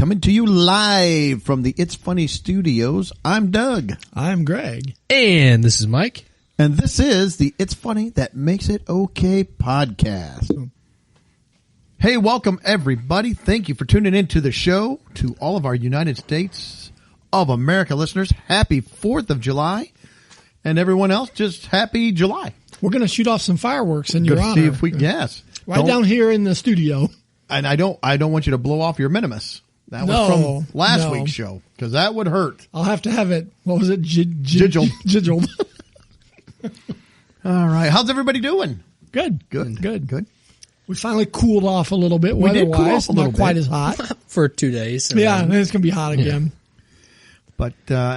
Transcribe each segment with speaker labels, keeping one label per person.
Speaker 1: coming to you live from the It's Funny studios. I'm Doug.
Speaker 2: I'm Greg.
Speaker 3: And this is Mike.
Speaker 1: And this is the It's Funny That Makes It Okay podcast. Hey, welcome everybody. Thank you for tuning into the show. To all of our United States of America listeners, happy 4th of July. And everyone else, just happy July.
Speaker 2: We're going to shoot off some fireworks in your honor.
Speaker 1: See if we, yes.
Speaker 2: Right down here in the studio.
Speaker 1: And I don't want you to blow off your minimus. That was from last week's show, because that would hurt.
Speaker 2: I'll have to have it. What was it?
Speaker 1: Jiggled.
Speaker 2: Jiggled.
Speaker 1: All right. How's everybody doing?
Speaker 2: Good.
Speaker 1: Good.
Speaker 2: We finally cooled off a little bit
Speaker 1: We did cool
Speaker 2: weather-wise.
Speaker 1: off a little
Speaker 2: Not quite
Speaker 1: bit.
Speaker 2: as hot.
Speaker 3: For 2 days.
Speaker 2: Yeah, it's going to be hot again.
Speaker 1: But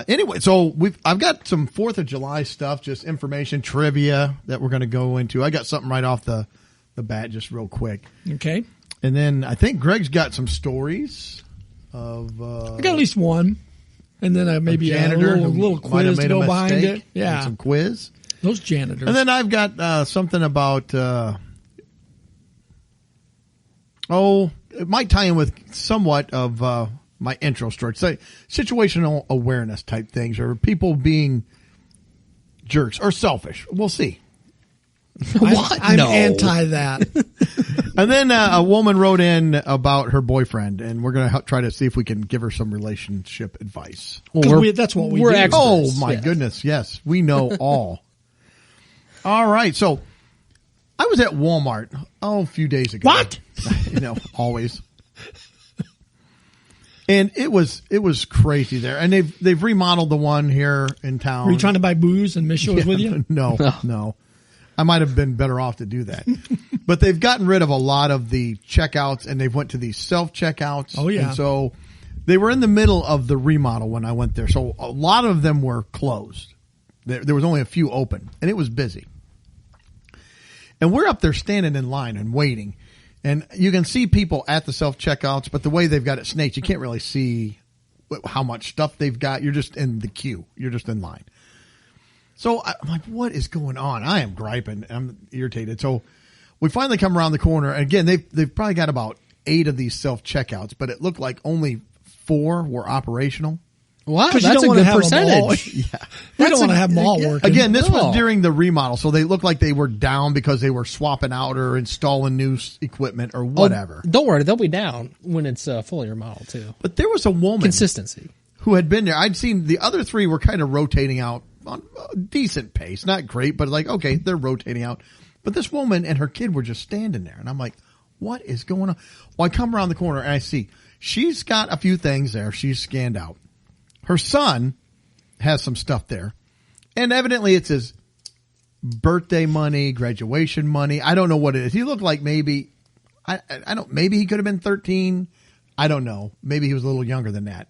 Speaker 1: anyway, so I've got some 4th of July stuff, just information, trivia that we're going to go into. I got something right off the bat, just real quick.
Speaker 2: Okay.
Speaker 1: And then I think Greg's got some stories of...
Speaker 2: I got at least one. And then maybe a
Speaker 1: janitor
Speaker 2: little quiz to go behind it. Yeah.
Speaker 1: And some quiz.
Speaker 2: Those janitors.
Speaker 1: And then I've got something about... it might tie in with somewhat of my intro story. Say situational awareness type things, or people being jerks or selfish. We'll see.
Speaker 2: I'm anti that.
Speaker 1: And then a woman wrote in about her boyfriend, and we're going to try to see if we can give her some relationship advice.
Speaker 2: Well, that's what we do.
Speaker 3: Experts,
Speaker 1: oh, my goodness. Yes, we know all. All right. So I was at Walmart a few days ago.
Speaker 2: What?
Speaker 1: Always. And it was crazy there. And they've remodeled the one here in town.
Speaker 2: Were you trying to buy booze and Misha was with you?
Speaker 1: No. I might have been better off to do that. But they've gotten rid of a lot of the checkouts, and they've went to these self-checkouts.
Speaker 2: Oh, yeah.
Speaker 1: And so they were in the middle of the remodel when I went there. So a lot of them were closed. There was only a few open, and it was busy. And we're up there standing in line and waiting. And you can see people at the self-checkouts, but the way they've got it snaked, you can't really see how much stuff they've got. You're just in the queue. You're just in line. So I'm like, what is going on? I am griping. I'm irritated. So we finally come around the corner. And again, they've probably got about 8 of these self-checkouts, but it looked like only 4 were operational.
Speaker 3: Wow, that's
Speaker 2: a
Speaker 3: good percentage.
Speaker 1: Yeah.
Speaker 2: We don't want to have them all working.
Speaker 1: Again, this was during the remodel, so they looked like they were down because they were swapping out or installing new equipment or whatever.
Speaker 3: Oh, don't worry, they'll be down when it's fully remodeled too.
Speaker 1: But there was a woman
Speaker 3: Consistency
Speaker 1: who had been there. I'd seen the other 3 were kind of rotating out on a decent pace. Not great, but like, okay, they're rotating out. But this woman and her kid were just standing there. And I'm like, what is going on? Well, I come around the corner and I see she's got a few things there. She's scanned out. Her son has some stuff there. And evidently it's his birthday money, graduation money. I don't know what it is. He looked like maybe he could have been 13. I don't know. Maybe he was a little younger than that.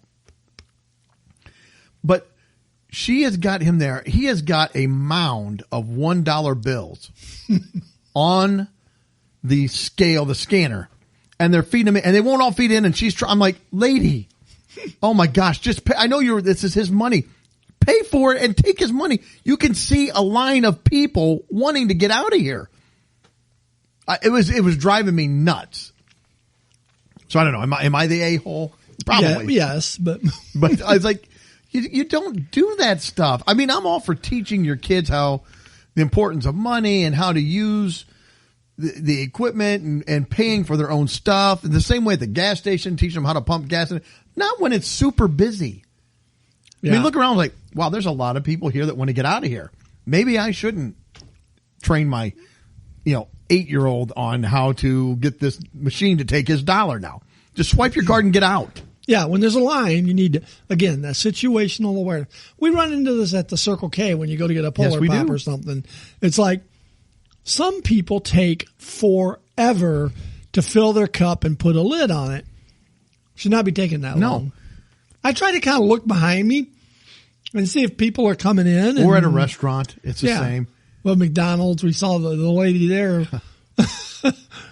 Speaker 1: But she has got him there. He has got a mound of $1 bills on the scale, the scanner, and they're feeding him, and they won't all feed in. And I'm like, lady, oh my gosh, just pay. I know this is his money. Pay for it and take his money. You can see a line of people wanting to get out of here. It was driving me nuts. So I don't know. Am I the a-hole? Probably.
Speaker 2: Yeah, yes, but
Speaker 1: I was like, you don't do that stuff. I mean, I'm all for teaching your kids the importance of money and how to use the equipment and paying for their own stuff. The same way at the gas station, teaching them how to pump gas. Not when it's super busy. Yeah. I mean, look around like, wow, there's a lot of people here that want to get out of here. Maybe I shouldn't train my, 8-year-old on how to get this machine to take his dollar now. Just swipe your card and get out.
Speaker 2: Yeah, when there's a line, you need to, again, that situational awareness. We run into this at the Circle K when you go to get a Polar Pop or something. It's like some people take forever to fill their cup and put a lid on it. Should not be taking that long. I try to kind of look behind me and see if people are coming in.
Speaker 1: Or at a restaurant, it's the same.
Speaker 2: Well, McDonald's, we saw the lady there.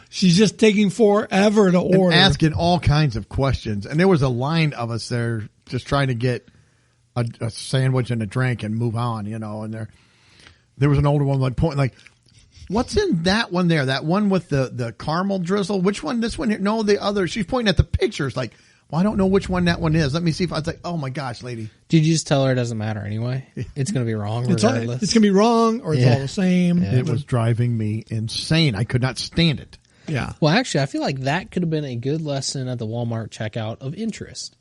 Speaker 2: She's just taking forever to order.
Speaker 1: And asking all kinds of questions. And there was a line of us there just trying to get a sandwich and a drink and move on, and there was an older one like pointing like, what's in that one there? That one with the caramel drizzle? Which one? This one here? No, the other. She's pointing at the pictures like, Well, I don't know which one that one is. Let me see if I was like, oh my gosh, lady.
Speaker 3: Did you just tell her it doesn't matter anyway? It's going to be wrong regardless.
Speaker 2: It's going to be wrong, or it's all the same.
Speaker 3: Yeah.
Speaker 1: It was driving me insane. I could not stand it.
Speaker 2: Yeah.
Speaker 3: Well, actually, I feel like that could have been a good lesson at the Walmart checkout of interest.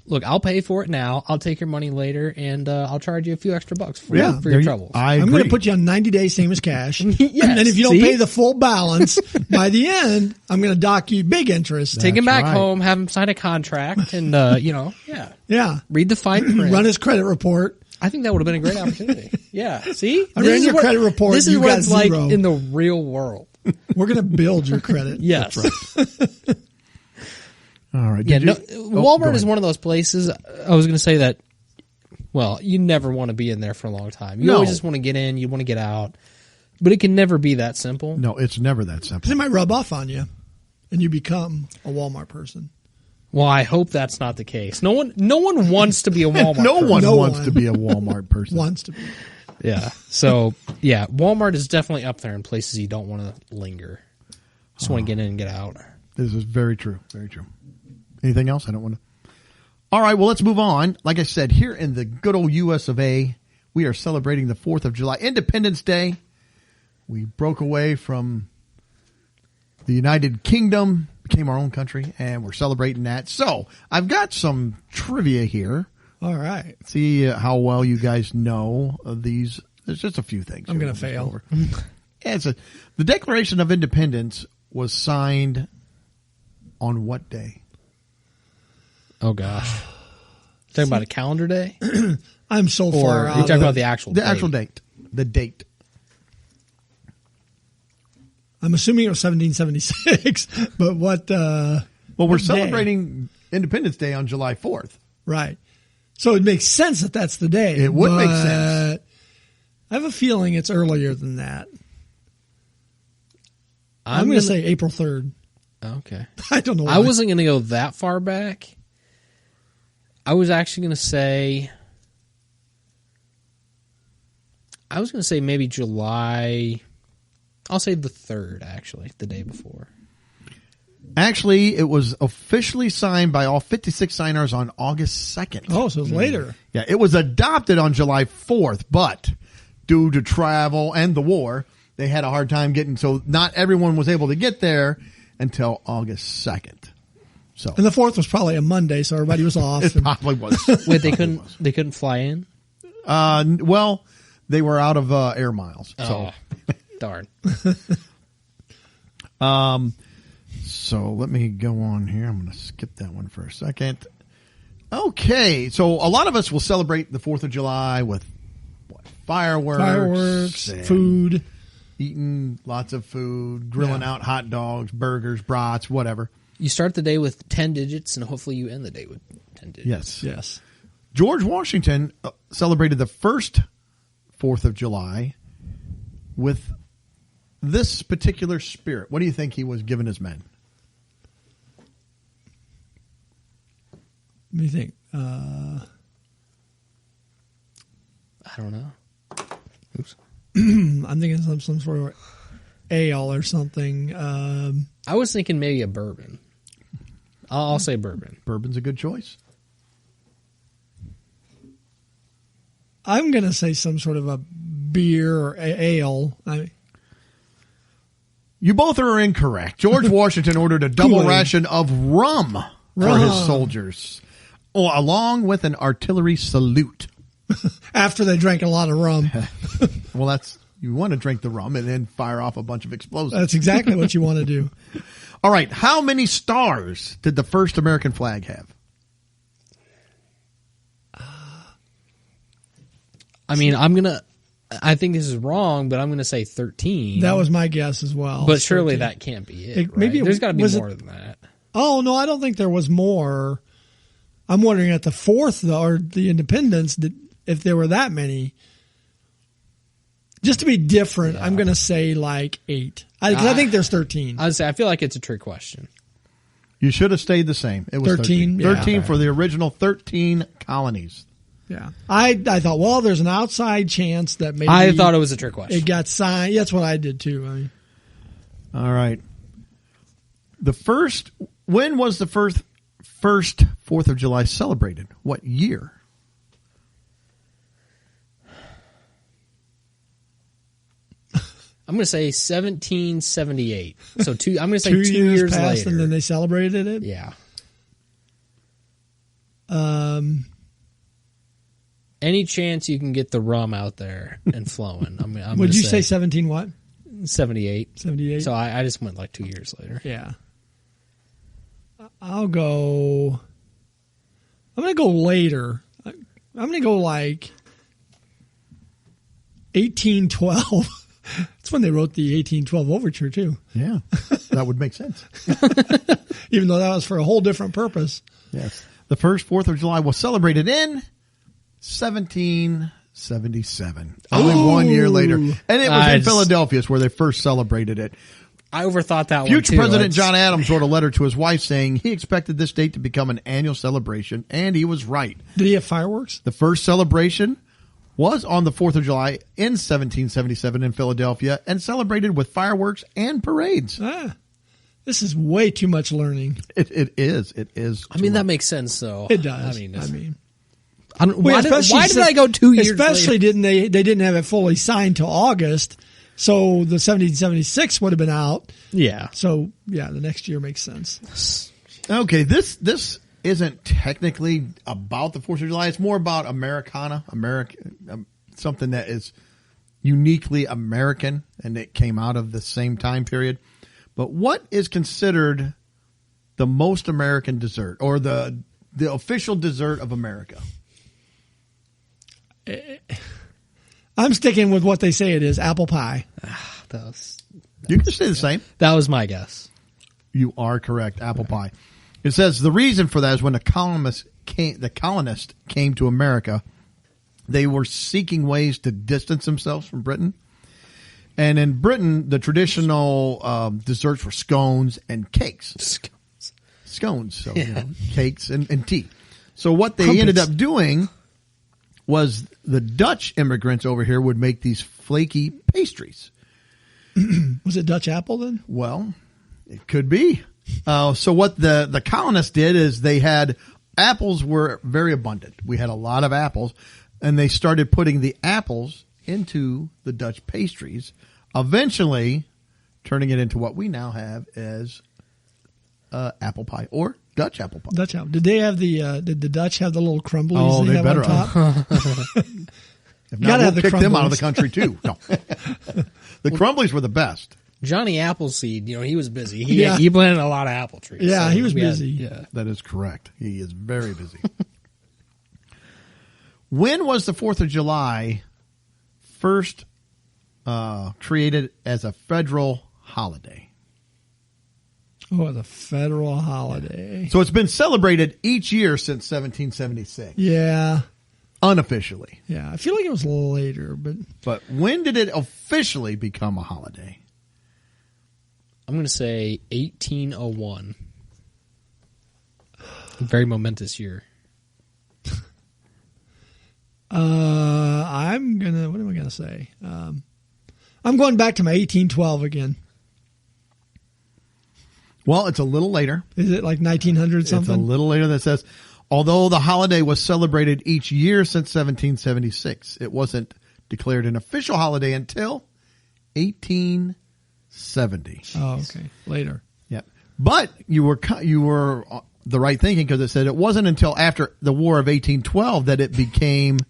Speaker 3: Look, I'll pay for it now. I'll take your money later, and I'll charge you a few extra bucks for your troubles.
Speaker 2: I'm going to put you on 90 days, same as cash.
Speaker 3: Yes,
Speaker 2: and then if you don't pay the full balance, by the end, I'm going to dock you big interest.
Speaker 3: Take him back home, have him sign a contract, and,
Speaker 2: Yeah.
Speaker 3: read the fine print.
Speaker 2: Run his credit report.
Speaker 3: I think that would have been a great opportunity. Yeah. See?
Speaker 2: I ran your credit report.
Speaker 3: This is what it's like
Speaker 2: zero.
Speaker 3: in the real world.
Speaker 2: We're going to build your credit.
Speaker 3: Yes.
Speaker 1: That's right. All right.
Speaker 3: Yeah, Walmart is one of those places. I was going to say that, well, you never want to be in there for a long time. You always just want to get in, you want to get out. But it can never be that simple.
Speaker 1: No, it's never that simple.
Speaker 2: Because it might rub off on you, and you become a Walmart person.
Speaker 3: Well, I hope that's not the case. No one wants to be a Walmart person.
Speaker 1: No one wants to be a Walmart person.
Speaker 2: Wants to be.
Speaker 3: Yeah. So, yeah, Walmart is definitely up there in places you don't want to linger. Just want to get in and get out.
Speaker 1: This is very true. Very true. Anything else? I don't want to. All right. Well, let's move on. Like I said, here in the good old U.S. of A., we are celebrating the 4th of July, Independence Day. We broke away from the United Kingdom, became our own country, and we're celebrating that. So I've got some trivia here.
Speaker 2: All right.
Speaker 1: See how well you guys know of these. There's just a few things.
Speaker 2: I'm going to fail.
Speaker 1: The Declaration of Independence was signed on what day?
Speaker 3: Oh, gosh. Talking about a calendar day?
Speaker 2: I'm so
Speaker 3: Or
Speaker 2: far
Speaker 3: are
Speaker 2: out.
Speaker 3: you talking about the actual
Speaker 1: The actual date. The date.
Speaker 2: I'm assuming it was 1776, but what?
Speaker 1: Well, we're
Speaker 2: what day?
Speaker 1: celebrating Independence Day on July 4th.
Speaker 2: Right. So it makes sense that that's the day.
Speaker 1: It would make sense.
Speaker 2: I have a feeling it's earlier than that. I'm going
Speaker 3: gonna
Speaker 2: to say April 3rd.
Speaker 3: Okay.
Speaker 2: I don't know why.
Speaker 3: I wasn't going to go that far back. I was actually going to say... maybe July... I'll say the 3rd, actually, the day before.
Speaker 1: Actually, it was officially signed by all 56 signers on August 2nd.
Speaker 2: Oh, so it's later.
Speaker 1: Yeah, it was adopted on July 4th, but due to travel and the war, they had a hard time getting, so not everyone was able to get there until August 2nd. So
Speaker 2: And the 4th was probably a Monday, so everybody was off.
Speaker 1: it probably was.
Speaker 3: Wait, they couldn't fly in?
Speaker 1: Well, they were out of air miles. So.
Speaker 3: Oh, darn.
Speaker 1: So let me go on here. I'm going to skip that one for a second. Okay. So a lot of us will celebrate the 4th of July with fireworks,
Speaker 2: food.
Speaker 1: Eating lots of food, grilling out hot dogs, burgers, brats, whatever.
Speaker 3: You start the day with 10 digits, and hopefully you end the day with 10 digits.
Speaker 2: Yes.
Speaker 1: George Washington celebrated the first 4th of July with this particular spirit. What do you think he was giving his men?
Speaker 2: What do you think?
Speaker 3: I don't know. Oops.
Speaker 2: I'm thinking some sort of ale or something.
Speaker 3: I was thinking maybe a bourbon. I'll say bourbon.
Speaker 1: Bourbon's a good choice.
Speaker 2: I'm going to say some sort of a beer or ale.
Speaker 1: You both are incorrect. George Washington ordered a double
Speaker 2: Kool-Aid.
Speaker 1: ration of rum for his soldiers, along with an artillery salute.
Speaker 2: After they drank a lot of rum.
Speaker 1: Well, you want to drink the rum and then fire off a bunch of explosives.
Speaker 2: That's exactly what you want to do.
Speaker 1: All right. How many stars did the first American flag have?
Speaker 3: I mean, I think this is wrong, but I'm going to say 13.
Speaker 2: That was my guess as well.
Speaker 3: But surely
Speaker 2: 13.
Speaker 3: that can't be it. Right?
Speaker 2: Maybe
Speaker 3: There's got to be
Speaker 2: was it-
Speaker 3: more than that.
Speaker 2: Oh, no, I don't think there was more. I'm wondering at the 4th, though, or the Independence, if there were that many. Just to be different, I'm going to say like 8. Because I think there's 13.
Speaker 3: I would say I feel like it's a trick question.
Speaker 1: You should have stayed the same. It was 13.
Speaker 2: 13, yeah.
Speaker 1: 13 for the original 13 colonies.
Speaker 2: Yeah. I thought, well, there's an outside chance that maybe.
Speaker 3: I thought it was a trick question.
Speaker 2: It got signed. That's what I did too.
Speaker 1: All right. When was the first 4th of July celebrated? What year?
Speaker 3: I'm going to say 1778. So I'm going to say 2
Speaker 2: years
Speaker 3: years
Speaker 2: passed
Speaker 3: later.
Speaker 2: and then they celebrated it?
Speaker 3: Yeah. Any chance you can get the rum out there and flowing? I'm
Speaker 2: Would you say 17 what?
Speaker 3: 78.
Speaker 2: 78.
Speaker 3: So I just went like 2 years later.
Speaker 2: Yeah. I'm going to go later. I'm going to go like 1812. That's when they wrote the 1812 overture too.
Speaker 1: Yeah, that would make sense.
Speaker 2: Even though that was for a whole different purpose.
Speaker 1: Yes. The first 4th of July was celebrated in 1777. Only 1 year later. And it was in Philadelphia where they first celebrated it.
Speaker 3: I overthought that one too.
Speaker 1: Future President John Adams wrote a letter to his wife saying he expected this date to become an annual celebration, and he was right.
Speaker 2: Did he have fireworks?
Speaker 1: The first celebration was on the 4th of July in 1777 in Philadelphia and celebrated with fireworks and parades.
Speaker 2: This is way too much learning.
Speaker 1: It is. It is.
Speaker 3: I mean, that makes sense, though.
Speaker 2: It does.
Speaker 3: Why did I go 2 years
Speaker 2: especially
Speaker 3: later?
Speaker 2: they didn't have it fully signed till August, so the 1776 would have been out.
Speaker 3: Yeah.
Speaker 2: So, yeah, the next year makes sense.
Speaker 1: Okay, this isn't technically about the 4th of July. It's more about Americana, something that is uniquely American, and it came out of the same time period. But what is considered the most American dessert, or the official dessert of America?
Speaker 2: I'm sticking with what they say it is, apple pie.
Speaker 1: You can say the same.
Speaker 3: That was my guess.
Speaker 1: You are correct, apple pie. It says the reason for that is when the colonists came to America, they were seeking ways to distance themselves from Britain. And in Britain, the traditional desserts were scones and cakes. Scones, so cakes and tea. So what they ended up doing was the Dutch immigrants over here would make these flaky pastries.
Speaker 2: Was it Dutch apple then?
Speaker 1: Well, it could be. So what the colonists did is they had apples were very abundant. We had a lot of apples, and they started putting the apples into the Dutch pastries, eventually turning it into what we now have as apple pie or Dutch apple pie.
Speaker 2: Dutch apple. Did they have did the Dutch have the little crumblies?
Speaker 1: Oh, they
Speaker 2: have
Speaker 1: better.
Speaker 2: On top?
Speaker 1: If not, we'll kick them out of the country too. No. The crumblies were the best.
Speaker 3: Johnny Appleseed, he was busy. He planted a lot of apple trees.
Speaker 2: Yeah,
Speaker 3: so
Speaker 2: he was busy.
Speaker 1: That is correct. He is very busy. When was the 4th of July first created as a federal holiday?
Speaker 2: Oh, the federal holiday.
Speaker 1: So it's been celebrated each year since 1776.
Speaker 2: Yeah.
Speaker 1: Unofficially.
Speaker 2: Yeah, I feel like it was later, but...
Speaker 1: But when did it officially become a holiday?
Speaker 3: I'm going to say 1801. A very momentous year.
Speaker 2: What am I going to say? I'm going back to my 1812 again.
Speaker 1: Well, it's a little later.
Speaker 2: Is it like 1900 something?
Speaker 1: It's a little later. That says, although the holiday was celebrated each year since 1776, it wasn't declared an official holiday until 1870.
Speaker 2: Oh, okay. Later.
Speaker 1: Yeah. But you were the right thinking, because it said it wasn't until after the War of 1812 that it became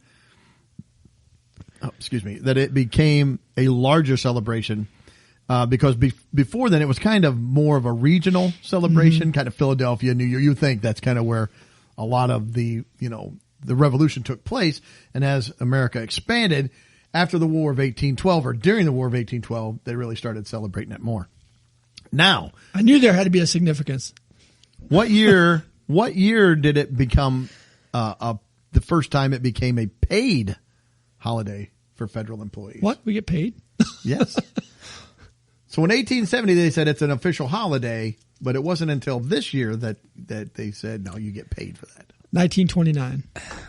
Speaker 1: a larger celebration. Because before then, it was kind of more of a regional celebration, kind of Philadelphia, New York. You think that's kind of where a lot of the revolution took place. And as America expanded after the War of 1812, or during the War of 1812, they really started celebrating it more. Now,
Speaker 2: I knew there had to be a significance.
Speaker 1: What year did it become the first time it became a paid holiday for federal employees?
Speaker 2: What? We get paid?
Speaker 1: Yes. So in 1870, they said it's an official holiday, but it wasn't until this year that they said, no, you get paid for that.
Speaker 2: 1929.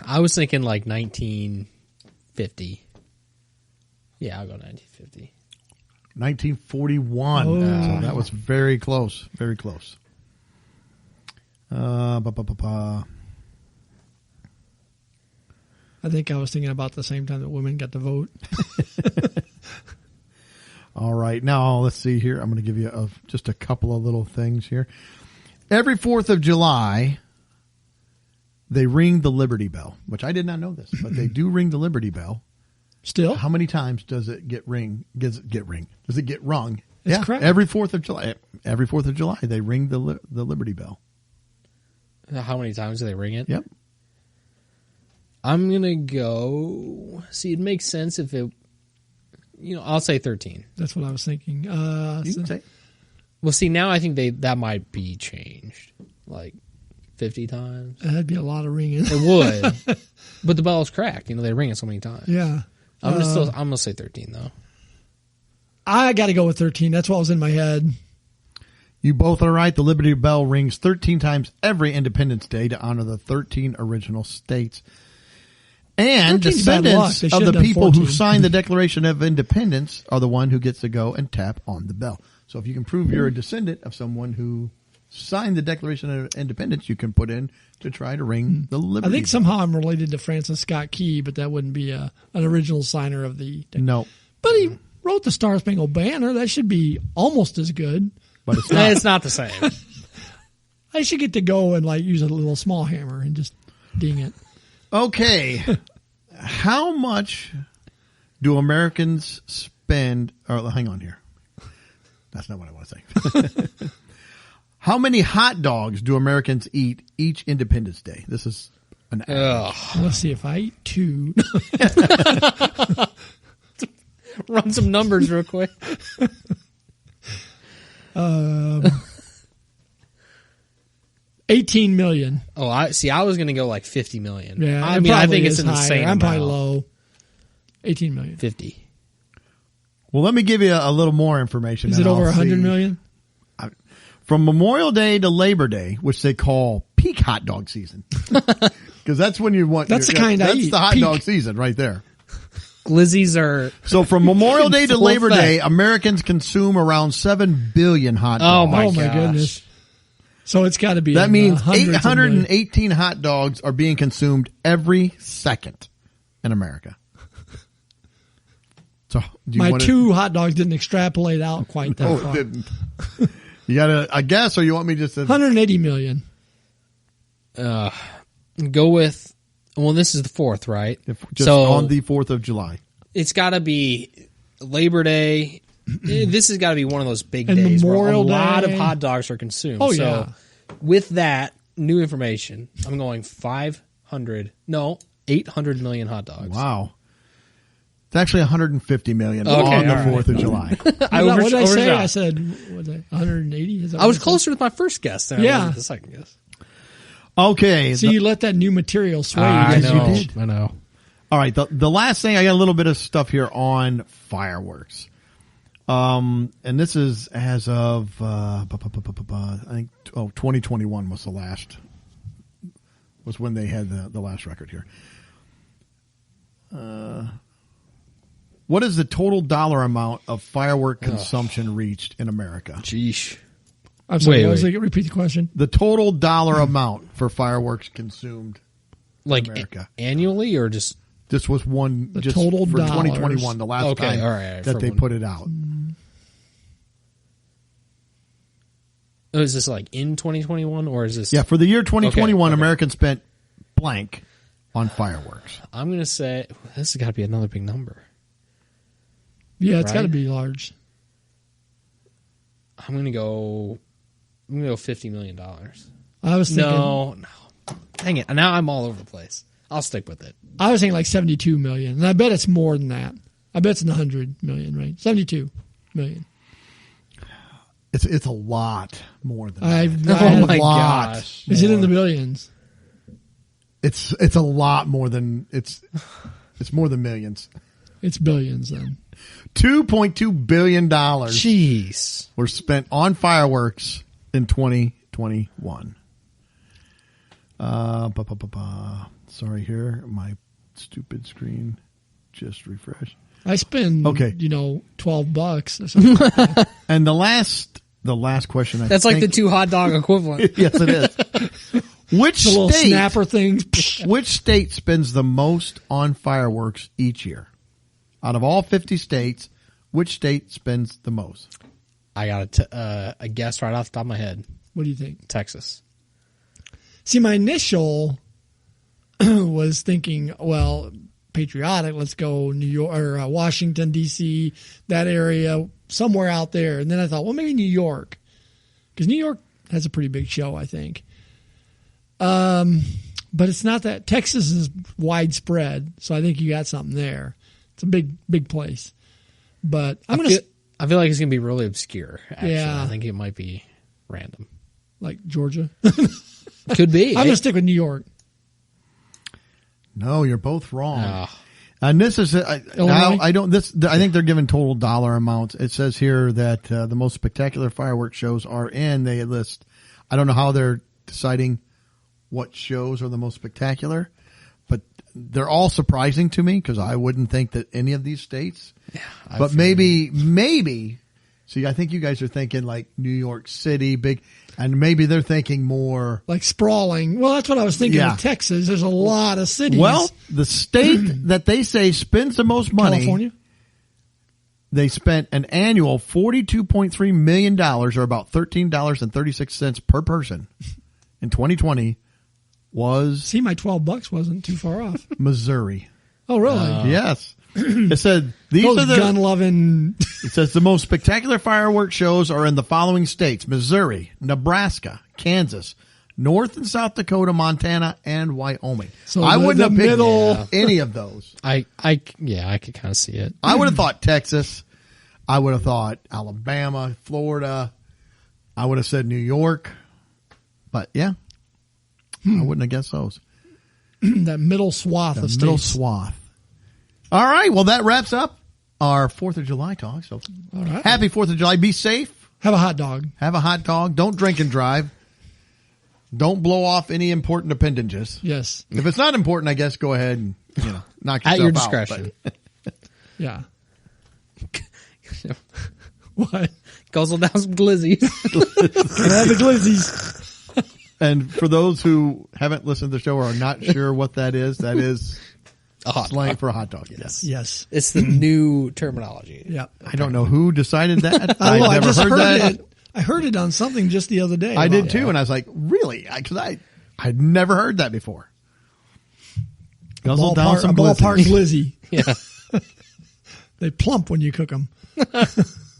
Speaker 3: I was thinking like 1950. Yeah, I'll go 1950.
Speaker 1: 1941.
Speaker 2: Oh.
Speaker 1: So that was very close. Very close.
Speaker 2: I think I was thinking about the same time that women got to vote.
Speaker 1: All right. Now, let's see here. I'm going to give you just a couple of little things here. Every 4th of July, they ring the Liberty Bell, which I did not know this, but they do ring the Liberty Bell.
Speaker 2: Still?
Speaker 1: How many times does it get ring? Does it get rung?
Speaker 2: That's correct.
Speaker 1: Every 4th of July. Every 4th of July, they ring the Liberty Bell.
Speaker 3: How many times do they ring it?
Speaker 1: Yep.
Speaker 3: I'm going to go... See, it makes sense if it... I'll say 13.
Speaker 2: That's what I was thinking.
Speaker 1: You can say.
Speaker 3: Well, see, now I think that might be changed. Like 50 times.
Speaker 2: That'd be a lot of ringing.
Speaker 3: It would. But the bell's cracked. They ring it so many times.
Speaker 2: Yeah.
Speaker 3: I'm going to say 13, though.
Speaker 2: I got to go with 13. That's what was in my head.
Speaker 1: You both are right. The Liberty Bell rings 13 times every Independence Day to honor the 13 original states. And descendants of the people
Speaker 2: 14.
Speaker 1: who signed the Declaration of Independence are the one who gets to go and tap on the bell. So if you can prove you're a descendant of someone who signed the Declaration of Independence, you can put in to try to ring the Liberty
Speaker 2: I think
Speaker 1: Bell.
Speaker 2: somehow I'm related to Francis Scott Key, but that wouldn't be an original signer of the...
Speaker 1: No.
Speaker 2: But he wrote the Star Spangled Banner. That should be almost as good.
Speaker 1: But it's not.
Speaker 3: It's not the same.
Speaker 2: I should get to go and use a little small hammer and just ding it.
Speaker 1: Okay. How much do Americans spend... Or hang on here. That's not what I want to say. How many hot dogs do Americans eat each Independence Day? This is an average.
Speaker 2: Let's see if I eat 2.
Speaker 3: Run some numbers real quick.
Speaker 2: 18 million.
Speaker 3: Oh, I was going to go like 50 million.
Speaker 2: Yeah,
Speaker 3: I think it's
Speaker 2: higher.
Speaker 3: insane.
Speaker 2: I'm probably low. 18 million.
Speaker 3: 50.
Speaker 1: Well, let me give you a little more information.
Speaker 2: Is it over 100 million?
Speaker 1: From Memorial Day to Labor Day, which they call peak hot dog season, because that's when you want.
Speaker 2: That's the kind I eat.
Speaker 1: That's the hot
Speaker 2: Peak.
Speaker 1: dog season right there.
Speaker 3: Glizzies are...
Speaker 1: So from Memorial Day to
Speaker 3: Full
Speaker 1: Labor
Speaker 3: effect.
Speaker 1: Day, Americans consume around 7 billion hot dogs.
Speaker 3: Oh my
Speaker 2: my goodness. So it's got to be.
Speaker 1: That means
Speaker 2: hundreds of millions.
Speaker 1: 818 hot dogs are being consumed every second in America. So do you
Speaker 2: My
Speaker 1: want
Speaker 2: 2 hot dogs didn't extrapolate out quite that
Speaker 1: Oh,
Speaker 2: far.
Speaker 1: it didn't. You got a guess, or you want me just to
Speaker 2: 180 million.
Speaker 3: Go with... Well, this is the 4th, right?
Speaker 1: just on the 4th of July?
Speaker 3: It's got to be Labor Day. This has got to be one of those big
Speaker 2: And
Speaker 3: days
Speaker 2: Memorial
Speaker 3: where a lot of
Speaker 2: Day.
Speaker 3: hot dogs are consumed.
Speaker 2: Oh,
Speaker 3: so
Speaker 2: yeah.
Speaker 3: with that new information, I'm going 800 million hot dogs.
Speaker 1: Wow. It's actually 150 million
Speaker 3: Okay,
Speaker 1: on the
Speaker 3: all right.
Speaker 1: 4th of July.
Speaker 2: What did I say?
Speaker 3: overshot.
Speaker 2: I said, what was it, 180? Is that
Speaker 3: I was
Speaker 2: what
Speaker 3: closer with my first guess than I
Speaker 2: Yeah.
Speaker 3: was with the second guess.
Speaker 1: Okay.
Speaker 2: So you let that new material sway you.
Speaker 3: I
Speaker 2: didn't
Speaker 3: know.
Speaker 2: you?
Speaker 3: I know.
Speaker 1: All right. The last thing, I got a little bit of stuff here on fireworks. And this is as of, I think, 2021 was was when they had the last record here. What is the total dollar amount of firework consumption reached in America?
Speaker 3: Sheesh.
Speaker 2: I'm sorry.
Speaker 3: Wait.
Speaker 2: Repeat the question.
Speaker 1: The total dollar amount for fireworks consumed
Speaker 3: Like
Speaker 1: America.
Speaker 3: Annually or just...
Speaker 1: This was one
Speaker 2: The
Speaker 1: just
Speaker 2: total
Speaker 1: for
Speaker 2: dollars.
Speaker 1: 2021, the last
Speaker 3: Okay,
Speaker 1: time
Speaker 3: all right,
Speaker 1: that
Speaker 3: for
Speaker 1: they
Speaker 3: one.
Speaker 1: put it out.
Speaker 3: Oh, is this like in 2021 or is this...
Speaker 1: Yeah, for the year 2021,
Speaker 3: Okay.
Speaker 1: Americans spent blank on fireworks.
Speaker 3: I'm going to say... This has got to be another big number.
Speaker 2: Yeah, it's got to
Speaker 3: Right?
Speaker 2: be large.
Speaker 3: I'm going to go $50 million.
Speaker 2: I was thinking.
Speaker 3: No. Dang it. Now I'm all over the place. I'll stick with it.
Speaker 2: I was thinking like 72 million, and I bet it's more than that. I bet it's in the 100 million, right? 72 million.
Speaker 1: It's a lot more than
Speaker 2: I've-
Speaker 1: that.
Speaker 2: Oh
Speaker 1: It's a
Speaker 3: my
Speaker 1: lot
Speaker 3: gosh.
Speaker 2: Is it in the
Speaker 1: more.
Speaker 2: billions?
Speaker 1: It's a lot more than it's more than millions.
Speaker 2: It's billions then.
Speaker 1: $2.2 billion
Speaker 3: Jeez.
Speaker 1: were spent on fireworks in 2021. Sorry here, my stupid screen just refreshed.
Speaker 2: I spend,
Speaker 1: Okay.
Speaker 2: $12 or something.
Speaker 1: And the last the last question.
Speaker 3: That's like the 2 hot dog equivalent.
Speaker 1: Yes, it is. Which
Speaker 2: The little
Speaker 1: state?
Speaker 2: snapper things.
Speaker 1: Which state spends the most on fireworks each year? Out of all 50 states, which state spends the most?
Speaker 3: I got a guess right off the top of my head.
Speaker 2: What do you think?
Speaker 3: Texas.
Speaker 2: See, my initial was thinking, well, patriotic. Let's go New York or Washington D.C. That area, somewhere out there. And then I thought, well, maybe New York, because New York has a pretty big show, I think. But it's not that. Texas is widespread, so I think you got something there. It's a big place. But I
Speaker 3: feel like it's gonna be really obscure. Actually,
Speaker 2: Yeah.
Speaker 3: I think it might be random.
Speaker 2: like Georgia.
Speaker 3: Could be.
Speaker 2: I'm gonna stick with New York.
Speaker 1: No, you're both wrong.
Speaker 3: Oh.
Speaker 1: And this is
Speaker 2: Illinois?
Speaker 1: I think they're giving total dollar amounts. It says here that the most spectacular fireworks shows are in. They list. I don't know how they're deciding what shows are the most spectacular, but they're all surprising to me because I wouldn't think that any of these states. Yeah, but maybe. See, I think you guys are thinking like New York City, big, and maybe they're thinking more
Speaker 2: Like sprawling. Well, that's what I was thinking
Speaker 1: Yeah.
Speaker 2: of Texas. There's a lot of cities.
Speaker 1: Well, the state that they say spends the most money,
Speaker 2: California.
Speaker 1: they spent an annual $42.3 million, or about $13.36 per person in 2020, was
Speaker 2: See, my $12 wasn't too far off.
Speaker 1: Missouri.
Speaker 2: Oh, really?
Speaker 1: Yes. It said these
Speaker 2: Those
Speaker 1: are the
Speaker 2: gun-loving.
Speaker 1: It says the most spectacular fireworks shows are in the following states: Missouri, Nebraska, Kansas, North and South Dakota, Montana, and Wyoming.
Speaker 2: So
Speaker 1: I
Speaker 2: the
Speaker 1: wouldn't have picked
Speaker 2: middle-
Speaker 1: any of those.
Speaker 3: I could kind of see it.
Speaker 1: I would have thought Texas. I would have thought Alabama, Florida. I would have said New York. But yeah, I wouldn't have guessed those.
Speaker 2: that middle swath
Speaker 1: The
Speaker 2: of
Speaker 1: middle
Speaker 2: states.
Speaker 1: swath. All right. Well, that wraps up our 4th of July talk. So
Speaker 2: All right.
Speaker 1: happy 4th of July. Be safe.
Speaker 2: Have a hot dog.
Speaker 1: Have a hot dog. Don't drink and drive. Don't blow off any important appendages.
Speaker 2: Yes.
Speaker 1: If it's not important, I guess go ahead and knock yourself
Speaker 3: At your
Speaker 1: out,
Speaker 3: discretion.
Speaker 1: but-
Speaker 2: Yeah. What?
Speaker 3: Guzzle down some glizzies.
Speaker 2: Can I have the glizzies?
Speaker 1: And for those who haven't listened to the show or are not sure what that is
Speaker 3: A hot
Speaker 1: slang
Speaker 3: dog.
Speaker 1: for a hot dog. Yes.
Speaker 2: Yes.
Speaker 3: It's the new terminology.
Speaker 2: Yeah.
Speaker 1: I don't know who decided that.
Speaker 2: I
Speaker 1: never
Speaker 2: just
Speaker 1: heard that.
Speaker 2: it. I heard it on something just the other day.
Speaker 1: I did
Speaker 2: about
Speaker 1: too,
Speaker 2: it.
Speaker 1: and I was like, really? Because I'd never heard that before. Guzzle down
Speaker 2: Ballpark,
Speaker 1: some
Speaker 2: a ballpark
Speaker 1: glizzies.
Speaker 2: glizzy.
Speaker 3: Yeah.
Speaker 2: They plump when you cook them.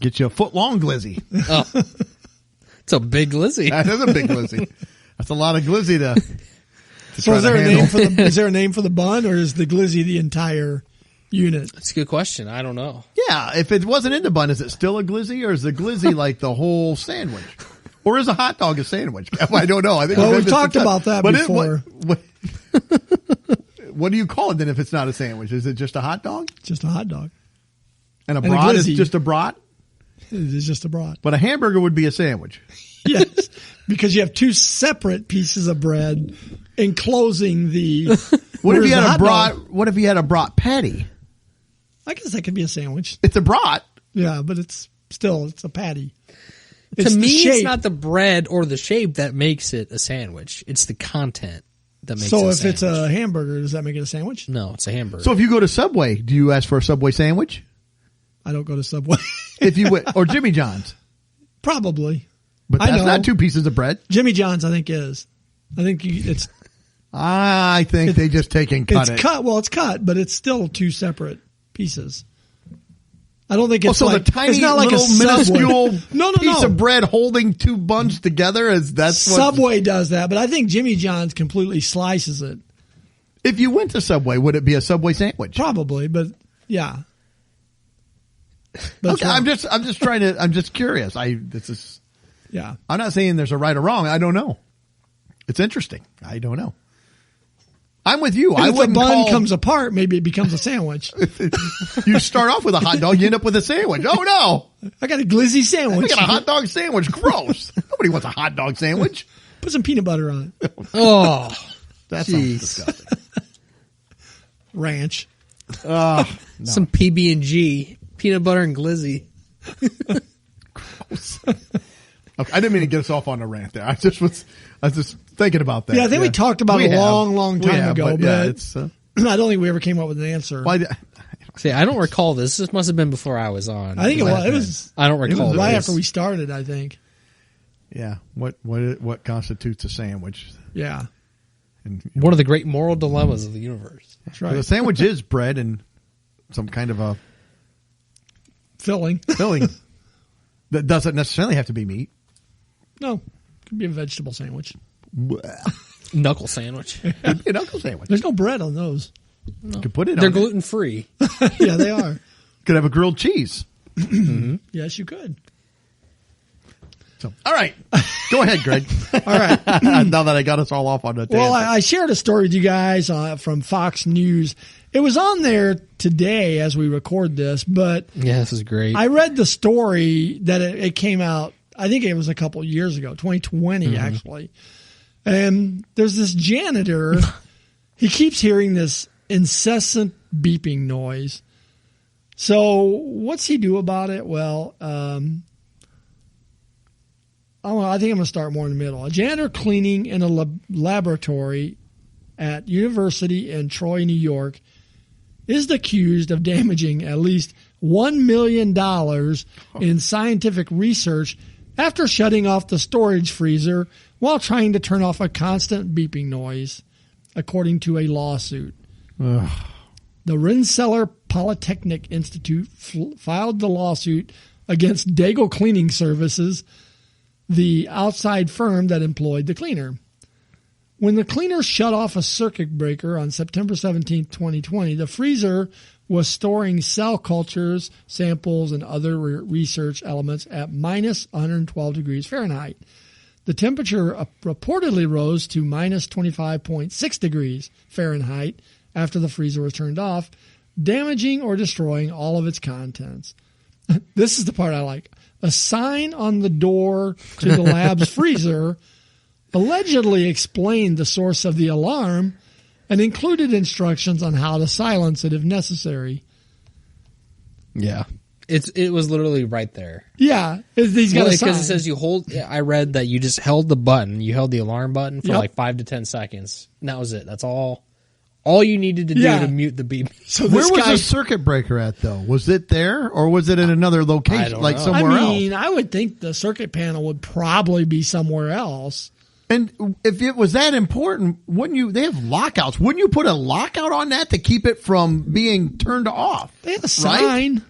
Speaker 1: Get you a foot long glizzy.
Speaker 3: Oh. It's a big glizzy.
Speaker 1: That is a big glizzy. That's a lot of glizzy to
Speaker 2: So
Speaker 1: try
Speaker 2: is
Speaker 1: to
Speaker 2: there a
Speaker 1: handle.
Speaker 2: name for the is there a name for the bun, or is the glizzy the entire unit?
Speaker 3: That's a good question. I don't know.
Speaker 1: Yeah, if it wasn't in the bun, is it still a glizzy, or is the glizzy like the whole sandwich? Or is a hot dog a sandwich? I don't know. I think
Speaker 2: Well,
Speaker 1: maybe
Speaker 2: we've
Speaker 1: it's
Speaker 2: talked
Speaker 1: a-
Speaker 2: about that
Speaker 1: but
Speaker 2: before.
Speaker 1: What do you call it then if it's not a sandwich? Is it just a hot dog?
Speaker 2: Just a hot dog.
Speaker 1: And a
Speaker 2: And a
Speaker 1: brat is
Speaker 2: glizzy.
Speaker 1: just a brat?
Speaker 2: It is just a brat.
Speaker 1: But a hamburger would be a sandwich.
Speaker 2: Yes, because you have two separate pieces of bread enclosing the.
Speaker 1: What if
Speaker 2: where's
Speaker 1: you
Speaker 2: the
Speaker 1: had a
Speaker 2: hot
Speaker 1: brat?
Speaker 2: dog?
Speaker 1: What if you had a brat patty?
Speaker 2: I guess that could be a sandwich.
Speaker 1: It's a brat.
Speaker 2: Yeah, but it's a patty.
Speaker 3: To
Speaker 2: the
Speaker 3: me,
Speaker 2: shape.
Speaker 3: it's not the bread or the shape that makes it a sandwich. It's the content that makes it
Speaker 2: So
Speaker 3: a
Speaker 2: if
Speaker 3: sandwich.
Speaker 2: it's a hamburger, does that make it a sandwich?
Speaker 3: No, it's a hamburger.
Speaker 1: So if you go to Subway, do you ask for a Subway sandwich?
Speaker 2: I don't go to Subway.
Speaker 1: If you would, or Jimmy John's,
Speaker 2: Probably.
Speaker 1: but
Speaker 2: I
Speaker 1: that's
Speaker 2: know.
Speaker 1: not two pieces of bread.
Speaker 2: Jimmy John's, I think, is. I think it's
Speaker 1: I think they just take and cut
Speaker 2: it's
Speaker 1: it.
Speaker 2: cut. Well, it's cut, but it's still two separate pieces. I don't think it's
Speaker 1: Also,
Speaker 2: like
Speaker 1: the tiny
Speaker 2: it's not like
Speaker 1: little
Speaker 2: a Subway.
Speaker 1: minuscule piece of bread holding two buns together that's what.
Speaker 2: Subway does that, but I think Jimmy John's completely slices it.
Speaker 1: If you went to Subway, would it be a Subway sandwich?
Speaker 2: Probably, but yeah. But
Speaker 1: Okay, I'm just curious.
Speaker 2: yeah.
Speaker 1: I'm not saying there's a right or wrong. I don't know. It's interesting. I don't know. I'm with you. I
Speaker 2: If the
Speaker 1: wouldn't
Speaker 2: bun
Speaker 1: call.
Speaker 2: comes apart, maybe it becomes a sandwich.
Speaker 1: You start off with a hot dog, you end up with a sandwich. Oh no!
Speaker 2: I got a glizzy
Speaker 1: I
Speaker 2: sandwich.
Speaker 1: got a hot dog sandwich. Gross. Nobody wants a hot dog sandwich.
Speaker 2: Put some peanut butter on it.
Speaker 3: oh,
Speaker 1: That
Speaker 3: Jeez.
Speaker 1: sounds disgusting.
Speaker 2: Ranch.
Speaker 3: some PB&G, peanut butter and glizzy.
Speaker 1: Okay, I didn't mean to get us off on a rant there. I was just thinking about that.
Speaker 2: Yeah, I think we talked about it a long time ago, but
Speaker 1: it's,
Speaker 2: I don't think we ever came up with an answer.
Speaker 3: See, I don't recall this. This must have been before I was on.
Speaker 2: I think it was.
Speaker 3: I don't recall.
Speaker 2: It was right after we started, I think.
Speaker 1: Yeah. What constitutes a sandwich?
Speaker 2: Yeah.
Speaker 1: And,
Speaker 3: one of the great moral dilemmas of the universe.
Speaker 2: That's right.
Speaker 1: So the sandwich is bread and some kind of a
Speaker 2: filling.
Speaker 1: That doesn't necessarily have to be meat.
Speaker 2: No, could be a vegetable sandwich.
Speaker 3: Knuckle sandwich.
Speaker 1: Could be a knuckle sandwich.
Speaker 2: There's no bread on those.
Speaker 1: No. You could put it.
Speaker 3: They're
Speaker 1: on
Speaker 3: gluten free.
Speaker 2: Yeah, they are.
Speaker 1: Could have a grilled cheese.
Speaker 2: Mm-hmm. Yes, you could.
Speaker 1: So, all right, go ahead, Greg.
Speaker 2: All right.
Speaker 1: Now that I got us all off on the tangent.
Speaker 2: Well, I shared a story with you guys from Fox News. It was on there today as we record this, but
Speaker 3: yeah, this is great.
Speaker 2: I read the story that it came out. I think it was a couple of years ago, 2020 actually. And there's this janitor. He keeps hearing this incessant beeping noise. So what's he do about it? Well, I think I'm going to start more in the middle. A janitor cleaning in a laboratory at University in Troy, New York, is accused of damaging at least $1 million in scientific research after shutting off the storage freezer while trying to turn off a constant beeping noise, according to a lawsuit.
Speaker 1: Ugh.
Speaker 2: The Rensselaer Polytechnic Institute filed the lawsuit against Daigle Cleaning Services, the outside firm that employed the cleaner. When the cleaner shut off a circuit breaker on September 17, 2020, the freezer was storing cell cultures, samples, and other research elements at minus 112 degrees Fahrenheit. The temperature reportedly rose to minus 25.6 degrees Fahrenheit after the freezer was turned off, damaging or destroying all of its contents. This is the part I like. A sign on the door to the lab's freezer allegedly explained the source of the alarm and included instructions on how to silence it if necessary.
Speaker 3: Yeah. It was literally right there.
Speaker 2: Yeah. He's got a sign.
Speaker 3: Because it says you hold, I read that you just held the button. You held the alarm button for like 5 to 10 seconds. And that was it. That's all you needed to do to mute the beep.
Speaker 1: So where was the circuit breaker at, though? Was it there, or was it in another location, like somewhere else?
Speaker 2: I would think the circuit panel would probably be somewhere else.
Speaker 1: And if it was that important, wouldn't you? They have lockouts. Wouldn't you put a lockout on that to keep it from being turned off?
Speaker 2: They have a sign.
Speaker 1: Right?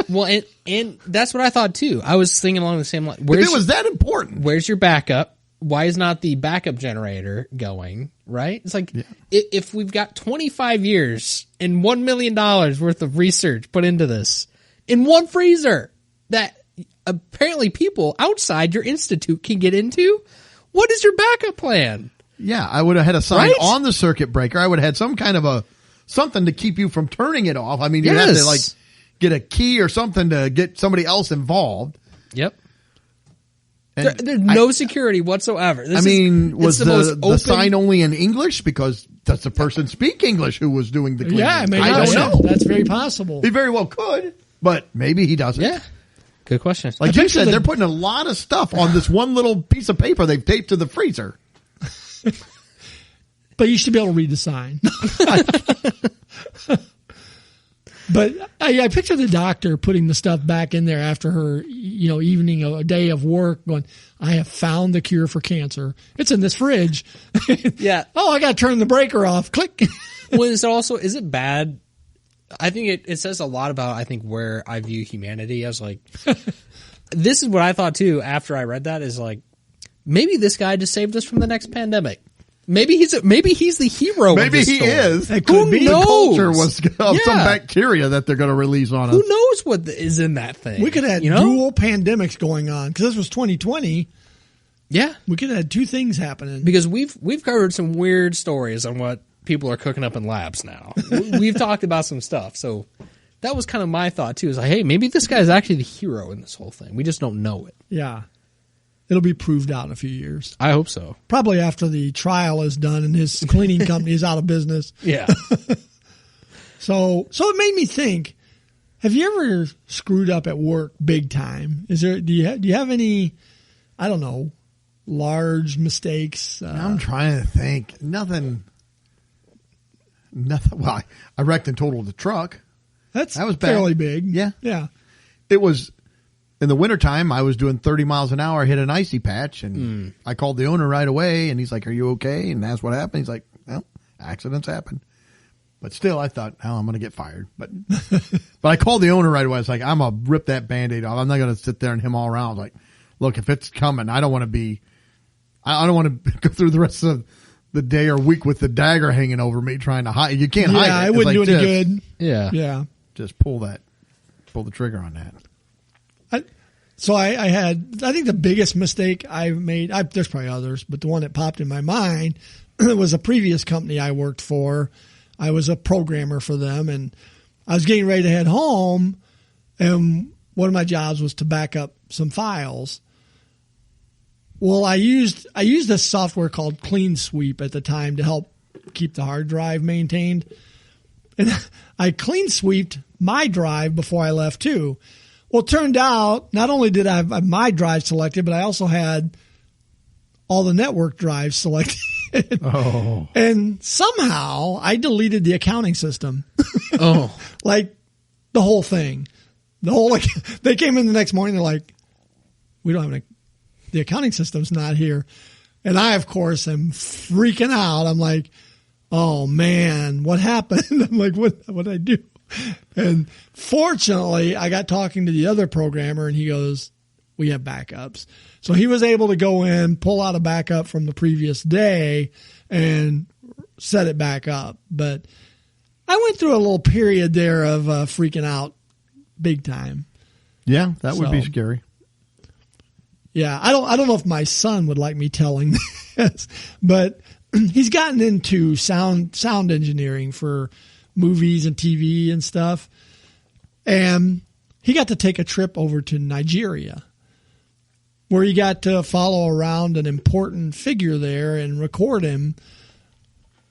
Speaker 3: Well, and that's what I thought too. I was thinking along the same line.
Speaker 1: If it was that important,
Speaker 3: where's your backup? Why is not the backup generator going? Right? It's like if we've got 25 years and $1 million worth of research put into this in one freezer that apparently people outside your institute can get into. What is your backup plan?
Speaker 1: Yeah, I would have had a sign on the circuit breaker. I would have had some kind of something to keep you from turning it off. I mean, you have to get a key or something to get somebody else involved.
Speaker 3: Yep. There's no security whatsoever.
Speaker 1: Was the sign only in English? Because does the person speak English who was doing the cleaning?
Speaker 2: Yeah, I don't know. That's very possible.
Speaker 1: He very well could, but maybe he doesn't.
Speaker 3: Yeah. Good question.
Speaker 1: Like you said, they're putting a lot of stuff on this one little piece of paper they've taped to the freezer.
Speaker 2: But you should be able to read the sign. But I picture the doctor putting the stuff back in there after her, evening, a day of work, going, I have found the cure for cancer. It's in this fridge.
Speaker 3: Yeah.
Speaker 2: Oh, I got to turn the breaker off. Click.
Speaker 3: Well, is it bad? I think it says a lot about, where I view humanity as this is what I thought too after I read that is maybe this guy just saved us from the next pandemic. Maybe he's the hero.
Speaker 1: Maybe he is.
Speaker 2: It could be.
Speaker 1: The culture was of some bacteria that they're going to release on us.
Speaker 3: Who knows what is in that thing?
Speaker 2: We could have dual pandemics going on because this was 2020.
Speaker 3: Yeah,
Speaker 2: we could have had two things happening
Speaker 3: because we've covered some weird stories on what people are cooking up in labs now. We've talked about some stuff, so that was kind of my thought too. Is hey, maybe this guy's actually the hero in this whole thing. We just don't know it.
Speaker 2: Yeah. It'll be proved out in a few years.
Speaker 3: I hope so.
Speaker 2: Probably after the trial is done and his cleaning company is out of business.
Speaker 3: Yeah.
Speaker 2: So it made me think, have you ever screwed up at work big time? Do you have any I don't know, large mistakes.
Speaker 1: I'm trying to think. Nothing. Well, I wrecked and totaled the truck.
Speaker 2: That was
Speaker 1: fairly
Speaker 2: big.
Speaker 1: Yeah.
Speaker 2: Yeah.
Speaker 1: It was in the wintertime. I was doing 30 miles an hour, hit an icy patch, and I called the owner right away, and he's like, "Are you okay?" And that's what happened. He's like, "Well, accidents happen." But still, I thought, "Oh, I'm going to get fired." But I called the owner right away. I was like, "I'm going to rip that Band-Aid off. I'm not going to sit there and him all around." I was like, "Look, if it's coming, I don't want to go through the rest of the day or week with the dagger hanging over me trying to hide. You can't hide it.
Speaker 2: Yeah, it wouldn't do any good.
Speaker 3: Yeah.
Speaker 2: Yeah.
Speaker 1: Just pull the trigger on that."
Speaker 2: I think the biggest mistake I've made, there's probably others, but the one that popped in my mind was a previous company I worked for. I was a programmer for them, and I was getting ready to head home, and one of my jobs was to back up some files. Well, I used this software called Clean Sweep at the time to help keep the hard drive maintained. And I clean sweeped my drive before I left too. Well, it turned out not only did I have my drive selected, but I also had all the network drives selected.
Speaker 1: Oh.
Speaker 2: And somehow I deleted the accounting system.
Speaker 3: Oh.
Speaker 2: Like the whole thing. They came in the next morning, they're like, "We don't have the accounting system's not here." And I, of course, am freaking out. I'm like, "Oh man, what happened?" I'm like, what did I do? And fortunately, I got talking to the other programmer, and he goes, "We have backups." So he was able to go in, pull out a backup from the previous day, and set it back up. But I went through a little period there of freaking out big time.
Speaker 1: Yeah, that would be scary.
Speaker 2: Yeah, I don't know if my son would like me telling this, but he's gotten into sound engineering for movies and TV and stuff. And he got to take a trip over to Nigeria where he got to follow around an important figure there and record him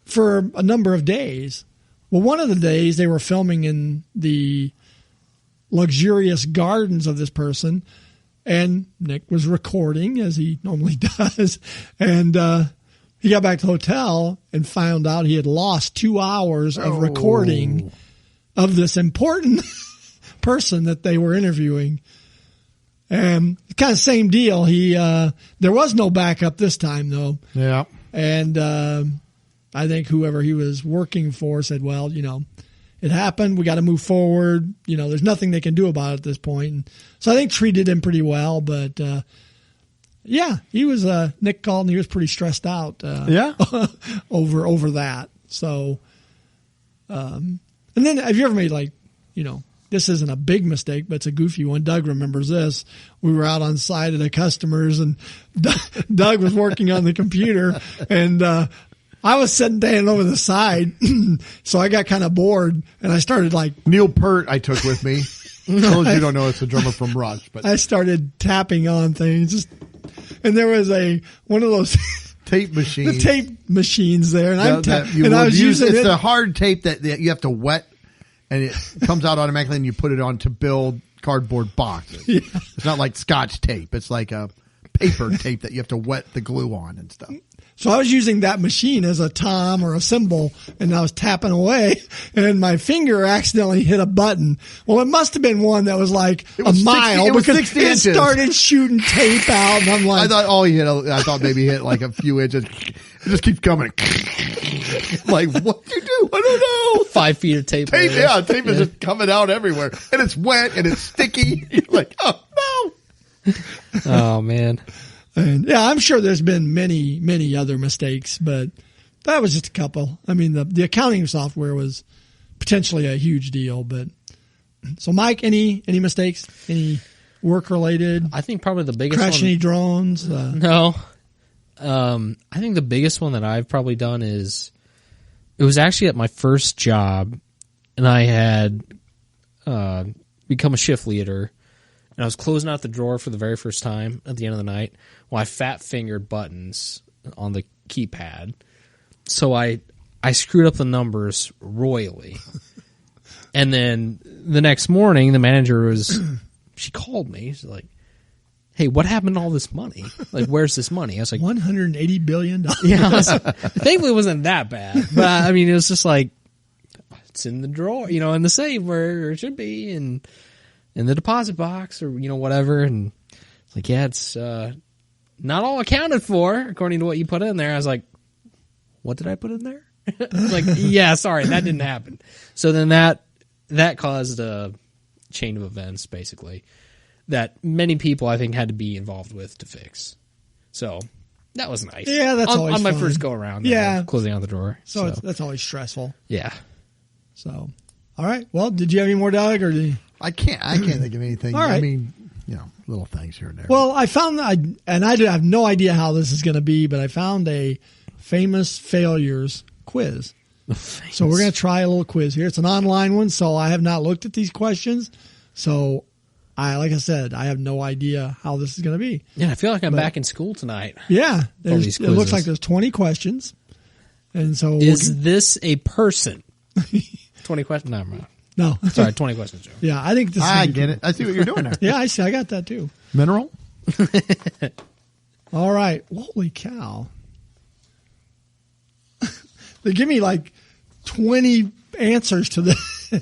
Speaker 2: for a number of days. Well, one of the days they were filming in the luxurious gardens of this person, and Nick was recording as he normally does. And he got back to the hotel and found out he had lost 2 hours of recording of this important person that they were interviewing. And kind of same deal. There was no backup this time though.
Speaker 1: Yeah.
Speaker 2: And I think whoever he was working for said, "Well, it happened. We got to move forward. There's nothing they can do about it at this point." And so I think treated him pretty well, but yeah, he was Nick called and he was pretty stressed out. Over that. So, and then have you ever made this isn't a big mistake, but it's a goofy one. Doug remembers this. We were out on site at a customer's, and Doug was working on the computer, and I was sitting down over the side, so I got kind of bored, and I started
Speaker 1: Neil Peart I took with me. For those you don't know, it's a drummer from Rush. But
Speaker 2: I started tapping on things, and there was one of those
Speaker 1: tape machines,
Speaker 2: the tape machines there, and I was using
Speaker 1: it's
Speaker 2: it.
Speaker 1: a hard tape that you have to wet, and it comes out automatically, and you put it on to build cardboard boxes. Yeah. It's not like Scotch tape; it's like a paper tape that you have to wet the glue on and stuff.
Speaker 2: So I was using that machine as a tom or a cymbal, and I was tapping away, and my finger accidentally hit a button. Well, it must have been one that was like a mile because it started shooting tape out, and I'm like,
Speaker 1: I thought maybe he hit like a few inches. It just keeps coming. Like, what you do? I don't know.
Speaker 3: 5 feet of tape.
Speaker 1: Tape is just coming out everywhere, and it's wet and it's sticky. You're like, oh no.
Speaker 3: Oh man.
Speaker 2: And yeah, I'm sure there's been many, many other mistakes, but that was just a couple. I mean, the accounting software was potentially a huge deal, but so Mike, any mistakes, any work related?
Speaker 3: I think probably the biggest
Speaker 2: crash any drones?
Speaker 3: No. I think the biggest one that I've probably done is, it was actually at my first job, and I had become a shift leader. And I was closing out the drawer for the very first time at the end of the night. Well, I fat-fingered buttons on the keypad. So I screwed up the numbers royally. And then the next morning, the manager she called me. She's like, hey, what happened to all this money? Like, where's this money? I was like,
Speaker 2: $180 billion.
Speaker 3: yeah. Thankfully, it wasn't that bad. But I mean, it was just like, it's in the drawer, in the safe where it should be, and in the deposit box, or whatever. And it's like, yeah, it's not all accounted for according to what you put in there. I was like, what did I put in there? Like, yeah, sorry, that didn't happen. So then that caused a chain of events, basically, that many people, I think, had to be involved with to fix. So that was nice.
Speaker 2: Yeah, that's always
Speaker 3: on my
Speaker 2: fun.
Speaker 3: first go around.
Speaker 2: Yeah,
Speaker 3: closing out the drawer.
Speaker 2: So that's always stressful.
Speaker 3: Yeah.
Speaker 2: So, all right. Well, did you have any more, Doug, or did you?
Speaker 1: I can't think of anything.
Speaker 2: All right.
Speaker 1: I mean, little things here and there.
Speaker 2: Well, I found I have no idea how this is going to be, but I found a famous failures quiz. So we're going to try a little quiz here. It's an online one, so I have not looked at these questions. So like I said, I have no idea how this is going to be.
Speaker 3: Yeah, I feel like I'm back in school tonight.
Speaker 2: Yeah. It looks like there's 20 questions. And so
Speaker 3: is this a person? 20 questions? No,
Speaker 2: no.
Speaker 3: Sorry, 20 questions, Joe.
Speaker 2: Yeah, I think this
Speaker 1: I get it. I see what you're doing there.
Speaker 2: Yeah, I see. I got that too.
Speaker 1: Mineral?
Speaker 2: All right. Holy cow. They give me like 20 answers to this.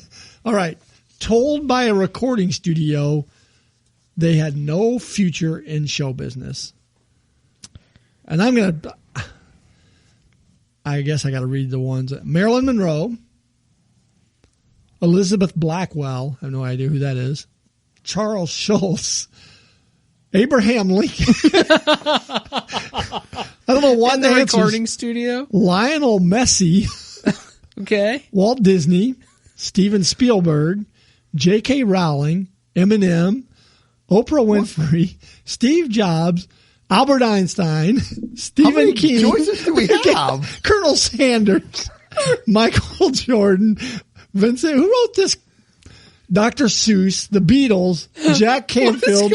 Speaker 2: All right. Told by a recording studio they had no future in show business. And I guess I got to read the ones. Marilyn Monroe, Elizabeth Blackwell, I have no idea who that is, Charles Schultz, Abraham Lincoln. I don't know what
Speaker 3: in the recording studio.
Speaker 2: Lionel Messi.
Speaker 3: Okay.
Speaker 2: Walt Disney, Steven Spielberg, J.K. Rowling, Eminem, Oprah Winfrey, Steve Jobs, Albert Einstein, Stephen King.
Speaker 1: How many choices do we have?
Speaker 2: Colonel Sanders, Michael Jordan, Vincent. Who wrote this? Dr. Seuss, the Beatles, Jack Canfield,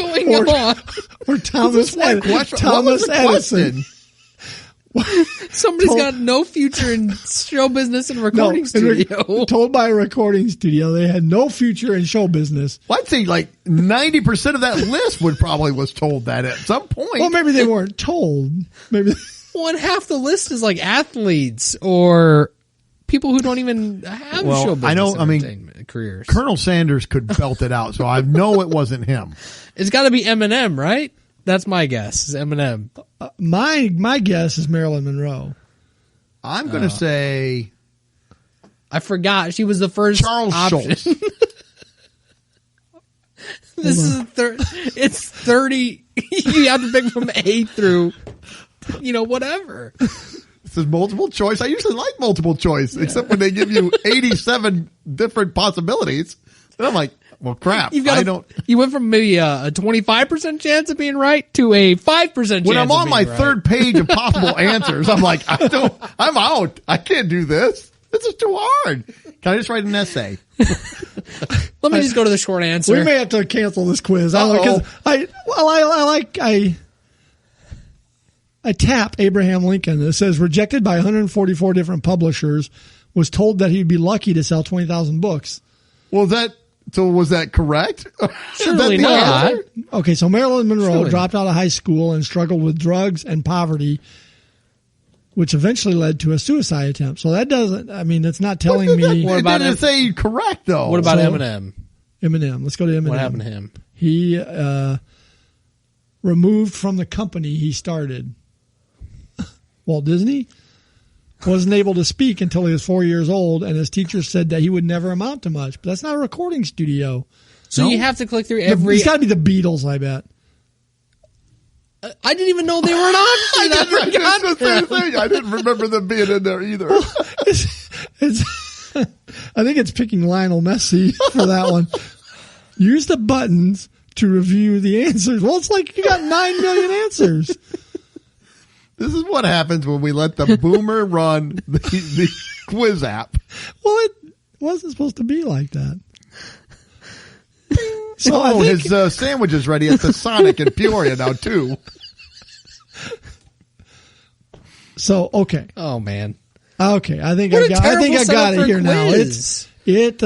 Speaker 2: or Thomas Edison.
Speaker 3: Somebody's got no future in show business in a recording studio.
Speaker 2: Told by a recording studio they had no future in show business.
Speaker 1: Well, I'd say like 90% of that list was told that at some point.
Speaker 2: Well, maybe they weren't told. Maybe.
Speaker 3: Well, and half the list is like athletes or people who don't even have show business careers.
Speaker 1: Colonel Sanders could belt it out, so I know it wasn't him.
Speaker 3: It's got to be Eminem, right? That's my guess. Is Eminem.
Speaker 2: My guess is Marilyn Monroe.
Speaker 1: I'm going to say...
Speaker 3: I forgot. She was the first
Speaker 1: Charles Schultz.
Speaker 3: This is it's 30. You have to pick from A through, whatever.
Speaker 1: This is multiple choice. I usually like multiple choice, except when they give you 87 different possibilities. And I'm like, well, crap.
Speaker 3: You went from maybe a 25% chance of being right to a 5% chance.
Speaker 1: When I'm on my
Speaker 3: right.
Speaker 1: third page of possible answers, I'm like, I'm out. I can't do this. This is too hard. Can I just write an essay?
Speaker 3: Let me just go to the short answer.
Speaker 2: We may have to cancel this quiz. I tap Abraham Lincoln. It says rejected by 144 different publishers, was told that he'd be lucky to sell 20,000 books.
Speaker 1: Well, was that correct?
Speaker 3: Surely not.
Speaker 1: Answer?
Speaker 2: Okay, so Marilyn Monroe dropped out of high school and struggled with drugs and poverty, which eventually led to a suicide attempt. So that doesn't, it's not telling me.
Speaker 1: What about it? Say correct though.
Speaker 3: What about Eminem?
Speaker 2: Eminem. Let's go to Eminem.
Speaker 3: What happened to him?
Speaker 2: He removed from the company he started. Walt Disney wasn't able to speak until he was 4 years old, and his teacher said that he would never amount to much. But that's not a recording studio.
Speaker 3: So you have to click through every...
Speaker 2: It's got to be the Beatles, I bet.
Speaker 3: I didn't even know they were an option.
Speaker 1: I didn't remember them being in there either.
Speaker 2: Well, I think it's picking Lionel Messi for that one. Use the buttons to review the answers. Well, it's like you got 9 million answers.
Speaker 1: This is what happens when we let the boomer run the quiz app.
Speaker 2: Well, it wasn't supposed to be like that. So
Speaker 1: his sandwich is ready at the Sonic in Peoria now too.
Speaker 2: So okay.
Speaker 3: Oh man.
Speaker 2: Okay, I think I got it here now. It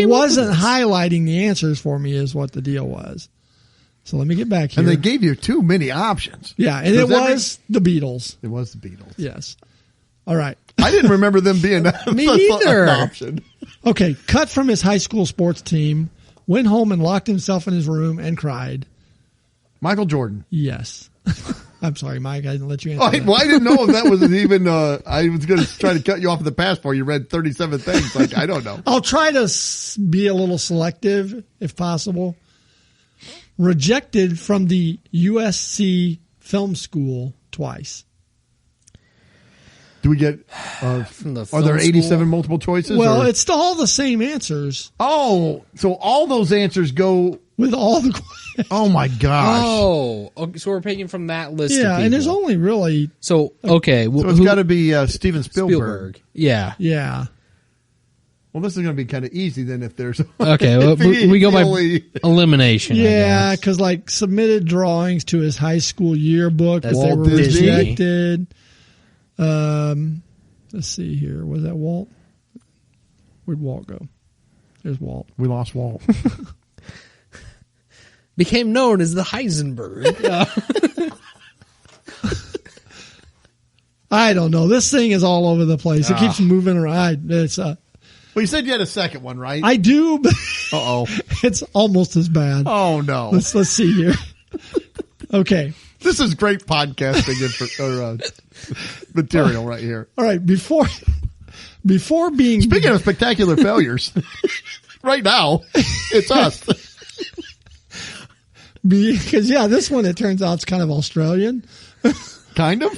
Speaker 2: wasn't highlighting the answers for me is what the deal was. So let me get back here.
Speaker 1: And they gave you too many options.
Speaker 2: Yeah, and it was the Beatles.
Speaker 1: It was the Beatles.
Speaker 2: Yes. All right.
Speaker 1: I didn't remember them being
Speaker 3: Me neither.
Speaker 1: an option.
Speaker 2: Okay, cut from his high school sports team, went home and locked himself in his room and cried.
Speaker 1: Michael Jordan.
Speaker 2: Yes. I'm sorry, Mike. I didn't let you answer that.
Speaker 1: Well, I didn't know if that was even, I was going to try to cut you off at the pass before you read 37 things. Like, I don't know.
Speaker 2: I'll try to be a little selective if possible. Rejected from the USC film school twice.
Speaker 1: Do we get,
Speaker 3: From the
Speaker 1: are there
Speaker 3: film
Speaker 1: 87
Speaker 3: school?
Speaker 1: multiple choices?
Speaker 2: Well,
Speaker 1: or?
Speaker 2: it's still all the same answers
Speaker 1: Oh, so all those answers go,
Speaker 2: with all the questions.
Speaker 1: oh my gosh.
Speaker 3: Oh, okay, so we're picking from that list.
Speaker 2: Yeah,
Speaker 3: of
Speaker 2: and there's
Speaker 3: people.
Speaker 2: only really,
Speaker 3: So okay,
Speaker 1: So it's got to be Steven Spielberg.
Speaker 3: Yeah.
Speaker 2: yeah.
Speaker 1: Well, this is going to be kind of easy then if there's.
Speaker 3: Okay, well,
Speaker 1: if he-
Speaker 3: we go by
Speaker 1: only-
Speaker 3: elimination. I
Speaker 2: Yeah,
Speaker 3: guess.
Speaker 2: because like submitted drawings to his high school yearbook, but
Speaker 3: That's
Speaker 2: they
Speaker 1: Walt
Speaker 2: were
Speaker 1: Disney.
Speaker 2: rejected. Let's see here. Was that Walt? Where'd Walt go? There's Walt.
Speaker 1: We lost Walt.
Speaker 3: Became known as the Heisenberg.
Speaker 2: I don't know. This thing is all over the place. It keeps moving around. It's
Speaker 1: Well, you said you had a second one, right?
Speaker 2: I do, but
Speaker 1: Uh-oh.
Speaker 2: it's almost as bad.
Speaker 1: Oh, no.
Speaker 2: Let's see here. Okay.
Speaker 1: This is great podcasting material right here.
Speaker 2: All right. Before being
Speaker 1: Speaking of spectacular failures, right now, it's us.
Speaker 2: because this one it turns out it's kind of Australian.
Speaker 1: Kind of.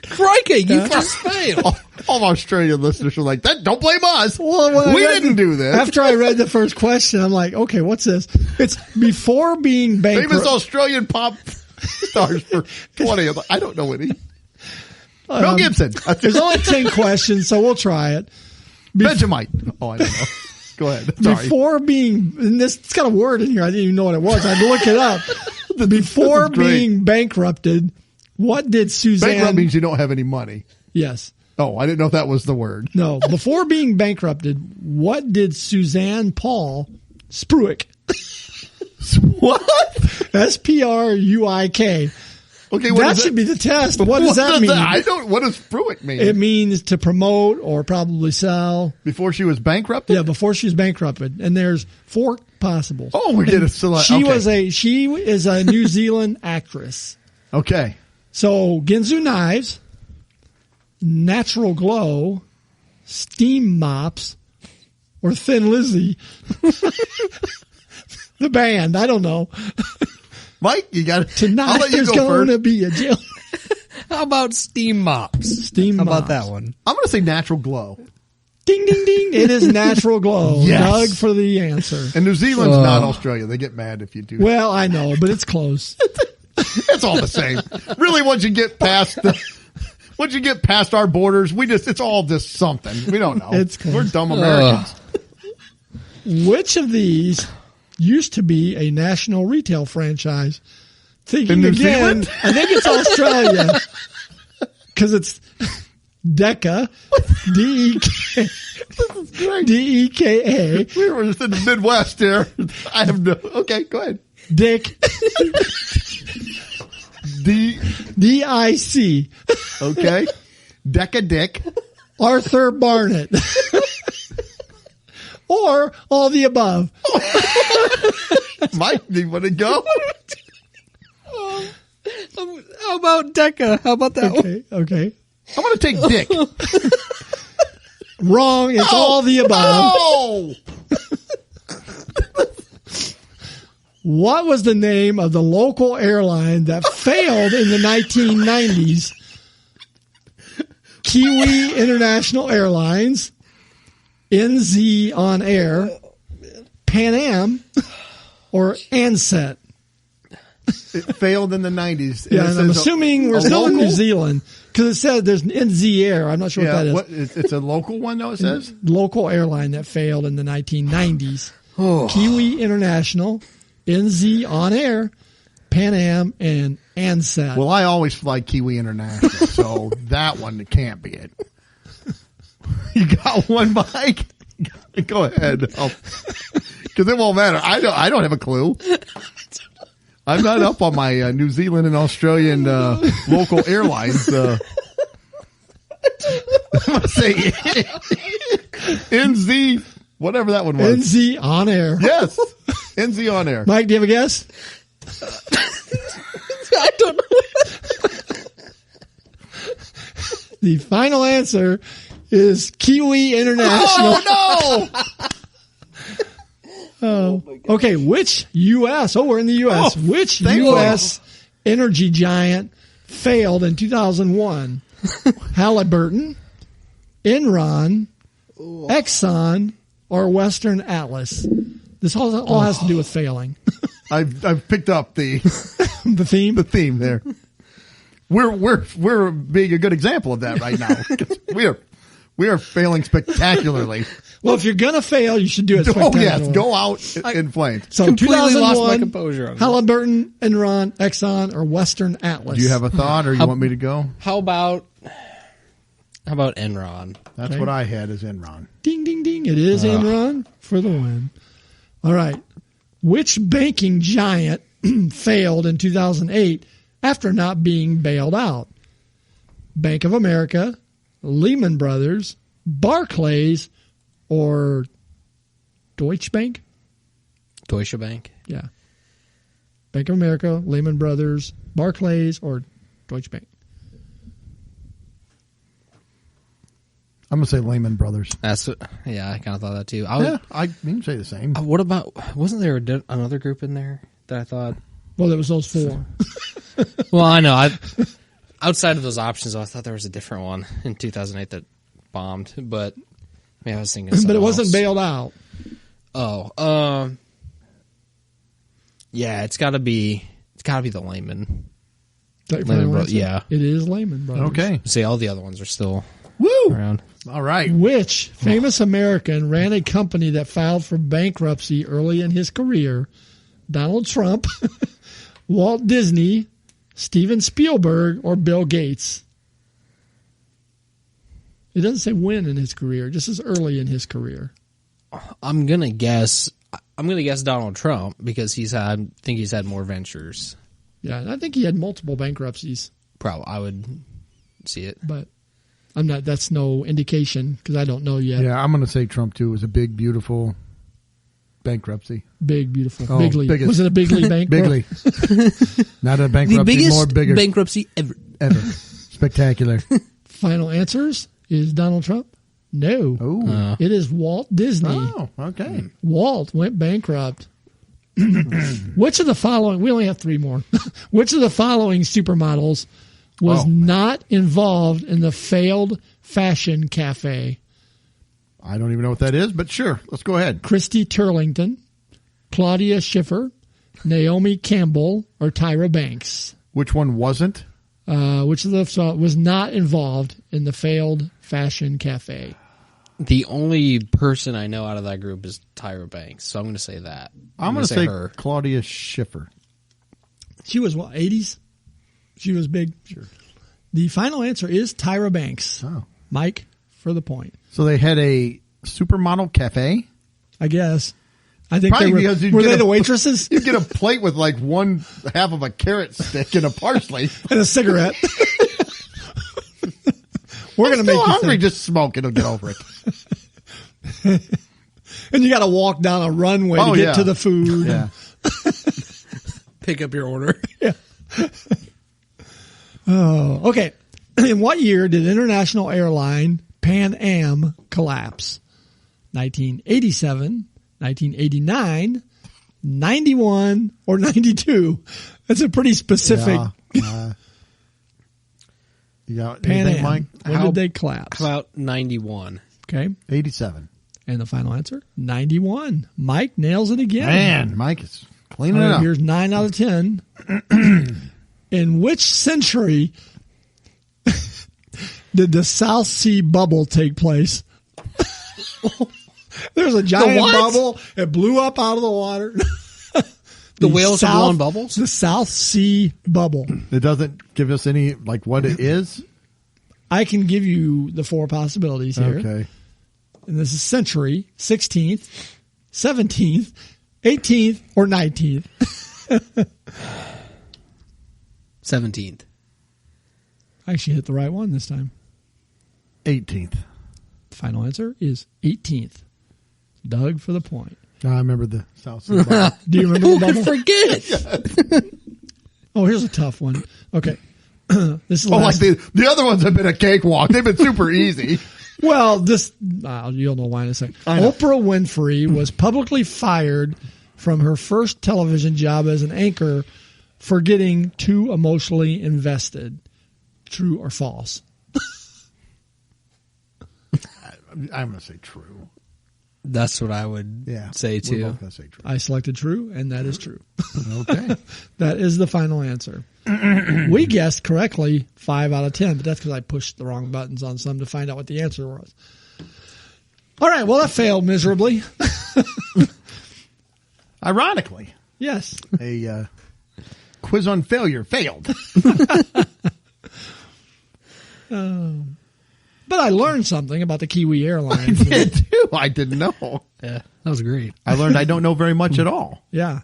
Speaker 3: Crikey, you just failed.
Speaker 1: All Australian listeners are like, "That don't blame us.
Speaker 2: Well, when I
Speaker 1: We
Speaker 2: read
Speaker 1: didn't do this."
Speaker 2: After I read the first question, I'm like, okay, what's this? It's before being bankrupt.
Speaker 1: Famous Australian pop stars for 20. I'm like, I don't know any. Mel Gibson.
Speaker 2: There's only 10 questions, so we'll try it.
Speaker 1: Vegemite. Oh, I don't know. Go ahead. Sorry.
Speaker 2: Before being, and it's got a word in here. I didn't even know what it was. I had to look it up. Before
Speaker 1: This is great.
Speaker 2: being bankrupted, what did Suzanne?
Speaker 1: Bankrupt means you don't have any money.
Speaker 2: Yes.
Speaker 1: Oh, I didn't know if that was the word.
Speaker 2: No. Before being bankrupted, what did Suzanne Paul Spruik?
Speaker 1: What?
Speaker 2: Spruik.
Speaker 1: Okay, what
Speaker 2: That
Speaker 1: is
Speaker 2: should
Speaker 1: it?
Speaker 2: be the test. What does that mean?
Speaker 1: I don't. What does Pruitt mean?
Speaker 2: It means to promote or probably sell.
Speaker 1: Before she was bankrupted.
Speaker 2: Yeah, before she's bankrupted, and there's 4 possibles.
Speaker 1: Oh, we get a select.
Speaker 2: She
Speaker 1: Okay.
Speaker 2: she is a New Zealand actress.
Speaker 1: Okay.
Speaker 2: So Ginzu knives, natural glow, steam mops, or Thin Lizzy. The band, I don't know.
Speaker 1: Mike, you got it.
Speaker 2: Tonight
Speaker 1: I'll let you
Speaker 2: there's
Speaker 1: go
Speaker 2: going
Speaker 1: first.
Speaker 2: to be a jail.
Speaker 3: How about steam mops?
Speaker 2: Steam
Speaker 3: How
Speaker 2: mops.
Speaker 3: about that one?
Speaker 1: I'm going to say natural glow.
Speaker 2: Ding, ding, ding. It is natural glow.
Speaker 1: Yes.
Speaker 2: Doug for the answer.
Speaker 1: And New Zealand's not Australia. They get mad if you do.
Speaker 2: Well, I know, but it's close.
Speaker 1: It's all the same. Really, once you get past our borders, it's all just something. We don't know.
Speaker 2: It's close.
Speaker 1: We're dumb Americans.
Speaker 2: Which of these used to be a national retail franchise? Thinking
Speaker 1: In New
Speaker 2: again,
Speaker 1: Zealand?
Speaker 2: I think it's Australia because it's Deca, D-E-K-A,
Speaker 1: We were just in the Midwest here. I have no. Okay, go ahead.
Speaker 2: Dick, D-I-C,
Speaker 1: Okay. Deca Dick.
Speaker 2: Arthur Barnett, or all the above.
Speaker 1: Mike, do you want to go?
Speaker 3: How about Deca? How about that one?
Speaker 2: Okay.
Speaker 1: I'm going to take Dick.
Speaker 2: Wrong. It's all the above.
Speaker 1: Oh!
Speaker 2: What was the name of the local airline that failed in the 1990s? Kiwi International Airlines, NZ On Air, Pan Am, or Ansett?
Speaker 1: It failed in the 90s.
Speaker 2: Yeah, and I'm assuming we're still in New
Speaker 1: local?
Speaker 2: Zealand because it said there's an NZ Air. I'm not sure
Speaker 1: Yeah,
Speaker 2: what that is.
Speaker 1: it's a local one, though, it says?
Speaker 2: Local airline that failed in the 1990s.
Speaker 1: Oh.
Speaker 2: Kiwi International, NZ On Air, Pan Am, and Ansett.
Speaker 1: Well, I always fly Kiwi International, so that one can't be it. You got one, Mike? Go ahead. Because it won't matter. I don't have a clue. I'm not up on my New Zealand and Australian local airlines. I'm going to say NZ, whatever that one was.
Speaker 2: NZ on air.
Speaker 1: Yes, NZ on air.
Speaker 2: Mike, do you have a guess?
Speaker 3: I don't know.
Speaker 2: The final answer is Kiwi International.
Speaker 1: Oh, no!
Speaker 2: Oh, okay. Which U.S. Oh, we're in the U.S.
Speaker 1: Oh,
Speaker 2: Which
Speaker 1: thank
Speaker 2: U.S. energy giant failed in 2001? Halliburton, Enron, Exxon, or Western Atlas? This all has to do with failing.
Speaker 1: I've picked up the
Speaker 2: theme.
Speaker 1: The theme there. We're being a good example of that right now. We are failing spectacularly.
Speaker 2: Well, if you're gonna fail, you should do it spectacularly.
Speaker 1: Oh yes, go out in flames.
Speaker 2: So
Speaker 3: Completely
Speaker 2: 2001,
Speaker 3: lost my composure on this.
Speaker 2: Halliburton, Enron, Exxon, or Western Atlas.
Speaker 1: Do you have a thought, or you want me to go?
Speaker 3: How about Enron?
Speaker 1: That's what I had as Enron.
Speaker 2: Ding, ding, ding. It is Enron for the win. All right. Which banking giant failed in 2008 after not being bailed out? Bank of America, Lehman Brothers, Barclays, or Deutsche Bank?
Speaker 3: Deutsche Bank.
Speaker 2: Yeah. Bank of America, Lehman Brothers, Barclays, or Deutsche Bank?
Speaker 1: I'm going to say Lehman Brothers.
Speaker 3: I kind of thought that too.
Speaker 1: You can say the same.
Speaker 3: What about, wasn't there another group in there that I thought?
Speaker 2: Well, there was those four.
Speaker 3: Well, I know. Outside of those options, I thought there was a different one in 2008 that bombed, but maybe I was thinking of
Speaker 2: but it
Speaker 3: something
Speaker 2: wasn't
Speaker 3: else.
Speaker 2: bailed out.
Speaker 3: Oh, yeah, it's got to be the Lehman. Lehman Brothers. Yeah,
Speaker 2: It is Lehman Brothers.
Speaker 1: Okay.
Speaker 3: see, all the other ones are still
Speaker 1: Woo!
Speaker 3: around.
Speaker 1: All right.
Speaker 2: Which famous American ran a company that filed for bankruptcy early in his career? Donald Trump, Walt Disney, Steven Spielberg, or Bill Gates? It doesn't say when in his career, just as early in his career.
Speaker 3: I'm gonna guess Donald Trump because I think he's had more ventures.
Speaker 2: Yeah, and I think he had multiple bankruptcies,
Speaker 3: Probably, I would see it.
Speaker 2: but I'm not. That's no indication because I don't know yet.
Speaker 1: Yeah, I'm going to say Trump too. It was a big, beautiful bankruptcy.
Speaker 2: Big, beautiful,
Speaker 1: Oh,
Speaker 2: bigly.
Speaker 1: biggest.
Speaker 2: Was it a bigly bank?
Speaker 1: Bigly. Not a bankruptcy,
Speaker 3: The biggest
Speaker 1: more bigger.
Speaker 3: bankruptcy ever.
Speaker 1: Ever. Spectacular.
Speaker 2: Final answers is Donald Trump. No,
Speaker 1: Oh.
Speaker 2: it is Walt Disney.
Speaker 1: Oh, okay.
Speaker 2: Walt went bankrupt. Which of the following? We only have three more. Which of the following supermodels was not involved in the failed fashion cafe?
Speaker 1: I don't even know what that is, but sure. Let's go ahead.
Speaker 2: Christy Turlington, Claudia Schiffer, Naomi Campbell, or Tyra Banks?
Speaker 1: Which one wasn't?
Speaker 2: Which of the was not involved in the failed fashion cafe?
Speaker 3: The only person I know out of that group is Tyra Banks, so I'm going to say that.
Speaker 1: I'm going to say
Speaker 3: her.
Speaker 1: Claudia Schiffer.
Speaker 2: She was what, 80s? She was big.
Speaker 1: Sure.
Speaker 2: The final answer is Tyra Banks.
Speaker 1: Oh.
Speaker 2: Mike, for the point.
Speaker 1: So they had a supermodel cafe?
Speaker 2: I guess. I think
Speaker 1: Probably
Speaker 2: they
Speaker 1: because you'd
Speaker 2: were
Speaker 1: get
Speaker 2: they
Speaker 1: a-
Speaker 2: the waitresses?
Speaker 1: You get a plate with like one half of a carrot stick and a parsley.
Speaker 2: And a cigarette. We're going to
Speaker 1: I'm
Speaker 2: make
Speaker 1: still
Speaker 2: you
Speaker 1: hungry.
Speaker 2: think.
Speaker 1: Just smoke. It'll get over it.
Speaker 2: And you got to walk down a runway
Speaker 1: Oh,
Speaker 2: to get
Speaker 1: yeah.
Speaker 2: to the food.
Speaker 1: Yeah.
Speaker 3: Pick up your order.
Speaker 2: Oh, okay. In what year did international airline Pan Am collapse? 1987, 1989, 91, or 92? That's a pretty specific.
Speaker 1: Yeah. You got
Speaker 2: Pan
Speaker 1: anything,
Speaker 2: Am.
Speaker 1: Mike?
Speaker 2: When did they collapse?
Speaker 3: How about 91?
Speaker 2: Okay.
Speaker 1: 87.
Speaker 2: And the final answer, 91. Mike nails it again.
Speaker 1: Man, Mike is cleaning
Speaker 2: All
Speaker 1: it
Speaker 2: right,
Speaker 1: up.
Speaker 2: here's 9 out of 10. In which century did the South Sea bubble take place? There's a giant
Speaker 3: what?
Speaker 2: bubble. It blew up out of the water.
Speaker 3: The whales are blowing bubbles?
Speaker 2: The South Sea bubble.
Speaker 1: It doesn't give us any, like, what it is.
Speaker 2: I can give you the 4 possibilities here.
Speaker 1: Okay.
Speaker 2: And this is century, 16th, 17th, 18th, or 19th.
Speaker 3: 17th.
Speaker 2: I actually hit the right one this time.
Speaker 1: 18th.
Speaker 2: The final answer is 18th. Doug for the point.
Speaker 1: I remember the South Sea bubble.
Speaker 2: Do you remember the bubble?
Speaker 3: Forget.
Speaker 2: Oh, here's a tough one. Okay. This is
Speaker 1: like the other ones have been a cakewalk. They've been super easy.
Speaker 2: Well, this you'll know why in a second. Oprah Winfrey was publicly fired from her first television job as an anchor for getting too emotionally invested. True or false?
Speaker 1: I'm going to say true.
Speaker 3: That's what I would say too.
Speaker 1: We're both going to say true.
Speaker 2: I selected true, and that is true.
Speaker 1: Okay.
Speaker 2: That is the final answer. We guessed correctly 5 out of 10, but that's because I pushed the wrong buttons on some to find out what the answer was. All right, well, that failed miserably.
Speaker 1: Ironically.
Speaker 2: Yes.
Speaker 1: A quiz on failure failed.
Speaker 2: But I learned something about the Kiwi Airlines.
Speaker 1: I did too. I didn't know.
Speaker 3: Yeah, that was great.
Speaker 1: I learned I don't know very much at all.
Speaker 2: Yeah.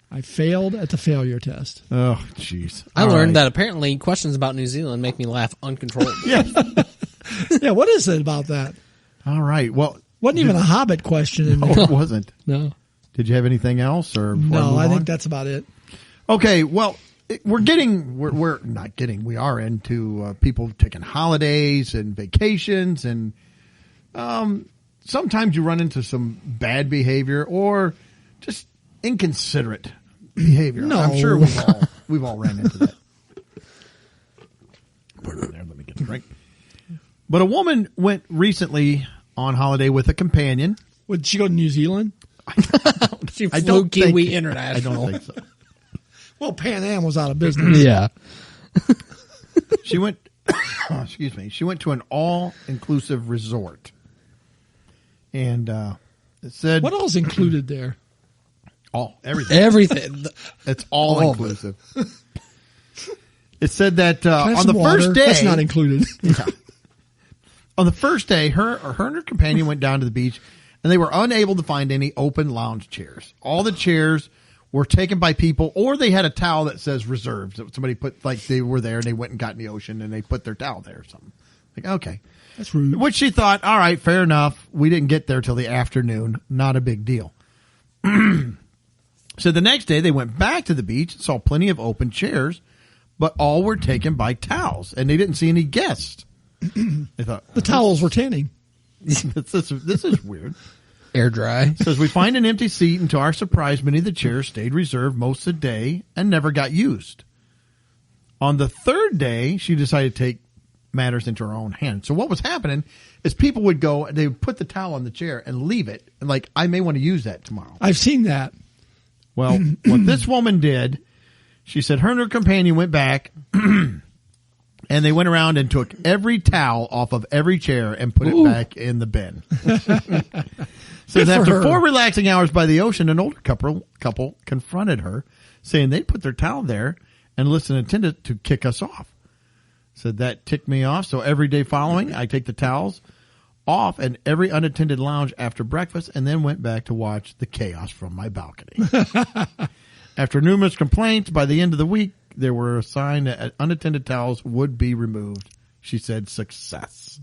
Speaker 2: I failed at the failure test.
Speaker 1: Oh, jeez.
Speaker 3: I learned that apparently questions about New Zealand make me laugh uncontrollably.
Speaker 2: Yeah, what is it about that?
Speaker 1: All right. Well,
Speaker 2: wasn't even a Hobbit question in there.
Speaker 1: No, it wasn't.
Speaker 3: No.
Speaker 1: Did you have anything else? Or
Speaker 2: No, I think that's about it.
Speaker 1: Okay, well, we're not getting, we are into people taking holidays and vacations, and sometimes you run into some bad behavior or just inconsiderate behavior.
Speaker 2: No.
Speaker 1: I'm sure we've all ran into that. Put it in there, let me get a drink. But a woman went recently on holiday with a companion.
Speaker 2: Did she go to New Zealand?
Speaker 3: She flew Kiwi International.
Speaker 1: I don't think so.
Speaker 2: Well, Pan Am was out of business.
Speaker 3: Yeah.
Speaker 1: She went, excuse me, she went to an all-inclusive resort. And it said...
Speaker 2: What all's included there?
Speaker 1: Everything.
Speaker 3: Everything.
Speaker 1: It's all-inclusive. It said that
Speaker 2: Can I have
Speaker 1: on the
Speaker 2: some water?
Speaker 1: first day...
Speaker 2: That's not included.
Speaker 1: Yeah. On the first day, her and her companion went down to the beach, and they were unable to find any open lounge chairs. All the chairs were taken by people, or they had a towel that says reserved. Somebody put, like, they were there and they went and got in the ocean and they put their towel there or something. Like, okay.
Speaker 2: That's rude.
Speaker 1: Which she thought, all right, fair enough. We didn't get there till the afternoon. Not a big deal. So the next day they went back to the beach and saw plenty of open chairs, but all were taken by towels, and they didn't see any guests. They thought,
Speaker 2: The towels were tanning.
Speaker 1: this is weird.
Speaker 3: Air dry.
Speaker 1: Says we find an empty seat, and to our surprise, many of the chairs stayed reserved most of the day and never got used. On the third day, she decided to take matters into her own hands. So what was happening is people would go, they would put the towel on the chair and leave it, and like, I may want to use that tomorrow.
Speaker 2: I've seen that.
Speaker 1: Well, what this woman did, she said her and her companion went back and they went around and took every towel off of every chair and put it back in the bin. Says after 4 relaxing hours by the ocean, an older couple confronted her, saying they'd put their towel there and enlisted an attendant to kick us off. Said that ticked me off. So every day following, I take the towels off in every unattended lounge after breakfast and then went back to watch the chaos from my balcony. After numerous complaints, by the end of the week, there were a sign that unattended towels would be removed. She said success.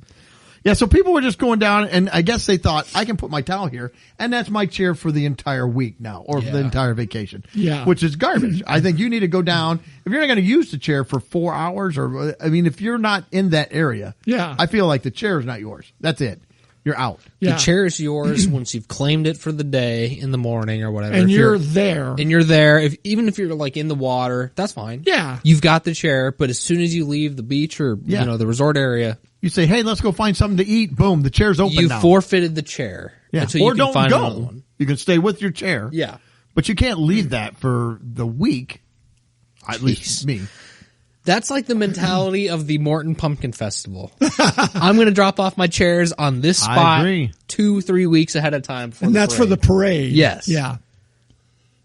Speaker 1: Yeah, so people were just going down, and I guess they thought, I can put my towel here, and that's my chair for the entire week now, or for the entire vacation.
Speaker 2: Yeah.
Speaker 1: Which is garbage. I think you need to go down. If you're not going to use the chair for 4 hours, or, I mean, if you're not in that area, I feel like the chair is not yours. That's it. You're out.
Speaker 3: Yeah. The chair is yours once you've claimed it for the day in the morning or whatever.
Speaker 2: And you're there.
Speaker 3: And you're there. Even if you're like in the water, that's fine.
Speaker 2: Yeah.
Speaker 3: You've got the chair, but as soon as you leave the beach or you know the resort area,
Speaker 1: you say, "Hey, let's go find something to eat." Boom, the chair's open.
Speaker 3: You
Speaker 1: now.
Speaker 3: Forfeited the chair.
Speaker 1: Yeah.
Speaker 3: So
Speaker 1: or
Speaker 3: you can
Speaker 1: don't
Speaker 3: find
Speaker 1: go.
Speaker 3: another one.
Speaker 1: You can stay with your chair.
Speaker 3: Yeah.
Speaker 1: But you can't leave that for the week. At least me.
Speaker 3: That's like the mentality of the Morton Pumpkin Festival. I'm going to drop off my chairs on this spot 2-3 weeks ahead of time.
Speaker 2: And that's for the parade.
Speaker 3: Yes.
Speaker 2: Yeah.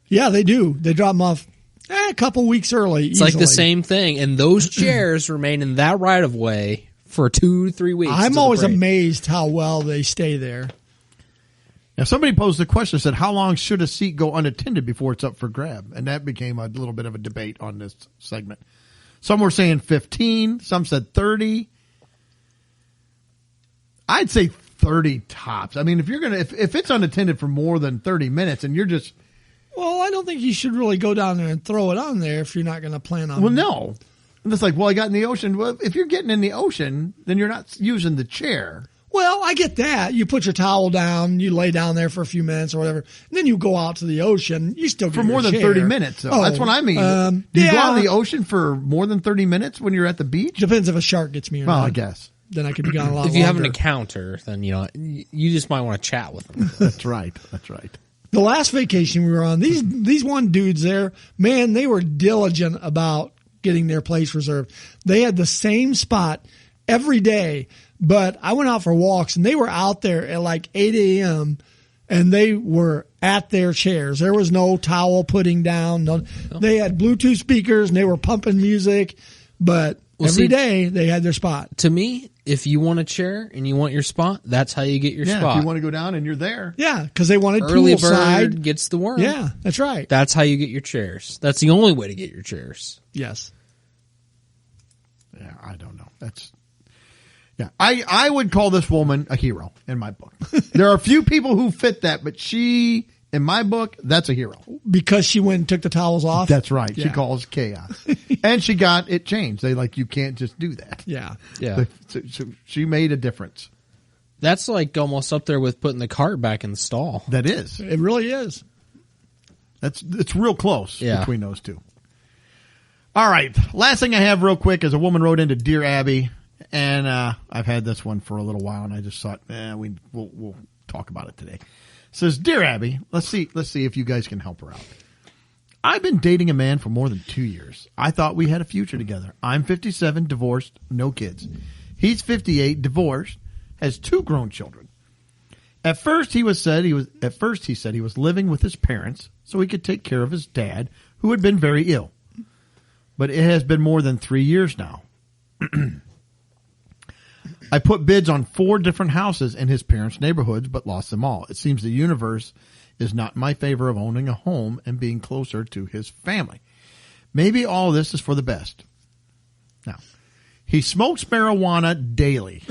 Speaker 2: Yeah, they do. They drop them off a couple weeks early.
Speaker 3: It's like the same thing. And those chairs remain in that right of way for 2 to 3 weeks.
Speaker 2: I'm always amazed how well they stay there.
Speaker 1: Now, somebody posed the question, said, how long should a seat go unattended before it's up for grab? And that became a little bit of a debate on this segment. Some were saying 15. Some said 30. I'd say 30 tops. I mean, if you're going to, if it's unattended for more than 30 minutes and you're just.
Speaker 2: Well, I don't think you should really go down there and throw it on there if you're not going to plan on.
Speaker 1: Well, no. And it's like, well, I got in the ocean. Well, if you're getting in the ocean, then you're not using the chair.
Speaker 2: Well, I get that. You put your towel down, you lay down there for a few minutes or whatever, and then you go out to the ocean. You still get
Speaker 1: for more than
Speaker 2: chair.
Speaker 1: 30 minutes. Though. That's what I mean. Do you go out in the ocean for more than 30 minutes when you're at the beach?
Speaker 2: Depends if a shark gets me or not.
Speaker 1: Well, I guess.
Speaker 2: Then I could be gone a lot
Speaker 3: If you have an
Speaker 2: longer.
Speaker 3: encounter, then, you just might want to chat with them.
Speaker 1: That's right. That's right.
Speaker 2: The last vacation we were on, these one dudes there, man, they were diligent about getting their place reserved. They had the same spot every day. But I went out for walks, and they were out there at like 8 a.m., and they were at their chairs. There was no towel putting down. No, they had Bluetooth speakers, and they were pumping music. But every day, they had their spot.
Speaker 3: To me, if you want a chair and you want your spot, that's how you get your spot.
Speaker 1: If you want to go down and you're there.
Speaker 2: Yeah, because they wanted
Speaker 3: Early
Speaker 2: poolside.
Speaker 3: bird gets the worm.
Speaker 2: Yeah, that's right.
Speaker 3: That's how you get your chairs. That's the only way to get your chairs.
Speaker 2: Yes.
Speaker 1: Yeah, I don't know. Yeah, I would call this woman a hero in my book. There are a few people who fit that, but she, in my book, that's a hero.
Speaker 2: Because she went and took the towels off?
Speaker 1: That's right.
Speaker 2: Yeah.
Speaker 1: She calls chaos. And she got it changed. They you can't just do that.
Speaker 2: Yeah.
Speaker 3: Yeah.
Speaker 1: So she made a difference.
Speaker 3: That's like almost up there with putting the cart back in the stall.
Speaker 1: That is.
Speaker 2: It really is.
Speaker 1: It's real close between those two. All right. Last thing I have real quick is a woman wrote into Dear Abby. And I've had this one for a little while, and I just thought, we'll talk about it today. It says, Dear Abby, let's see if you guys can help her out. I've been dating a man for more than 2 years. I thought we had a future together. I'm 57, divorced, no kids. He's 58, divorced, has 2 grown children. At first, he said he was living with his parents so he could take care of his dad, who had been very ill. But it has been more than 3 years now. I put bids on 4 different houses in his parents' neighborhoods, but lost them all. It seems the universe is not in my favor of owning a home and being closer to his family. Maybe all this is for the best. Now, he smokes marijuana daily.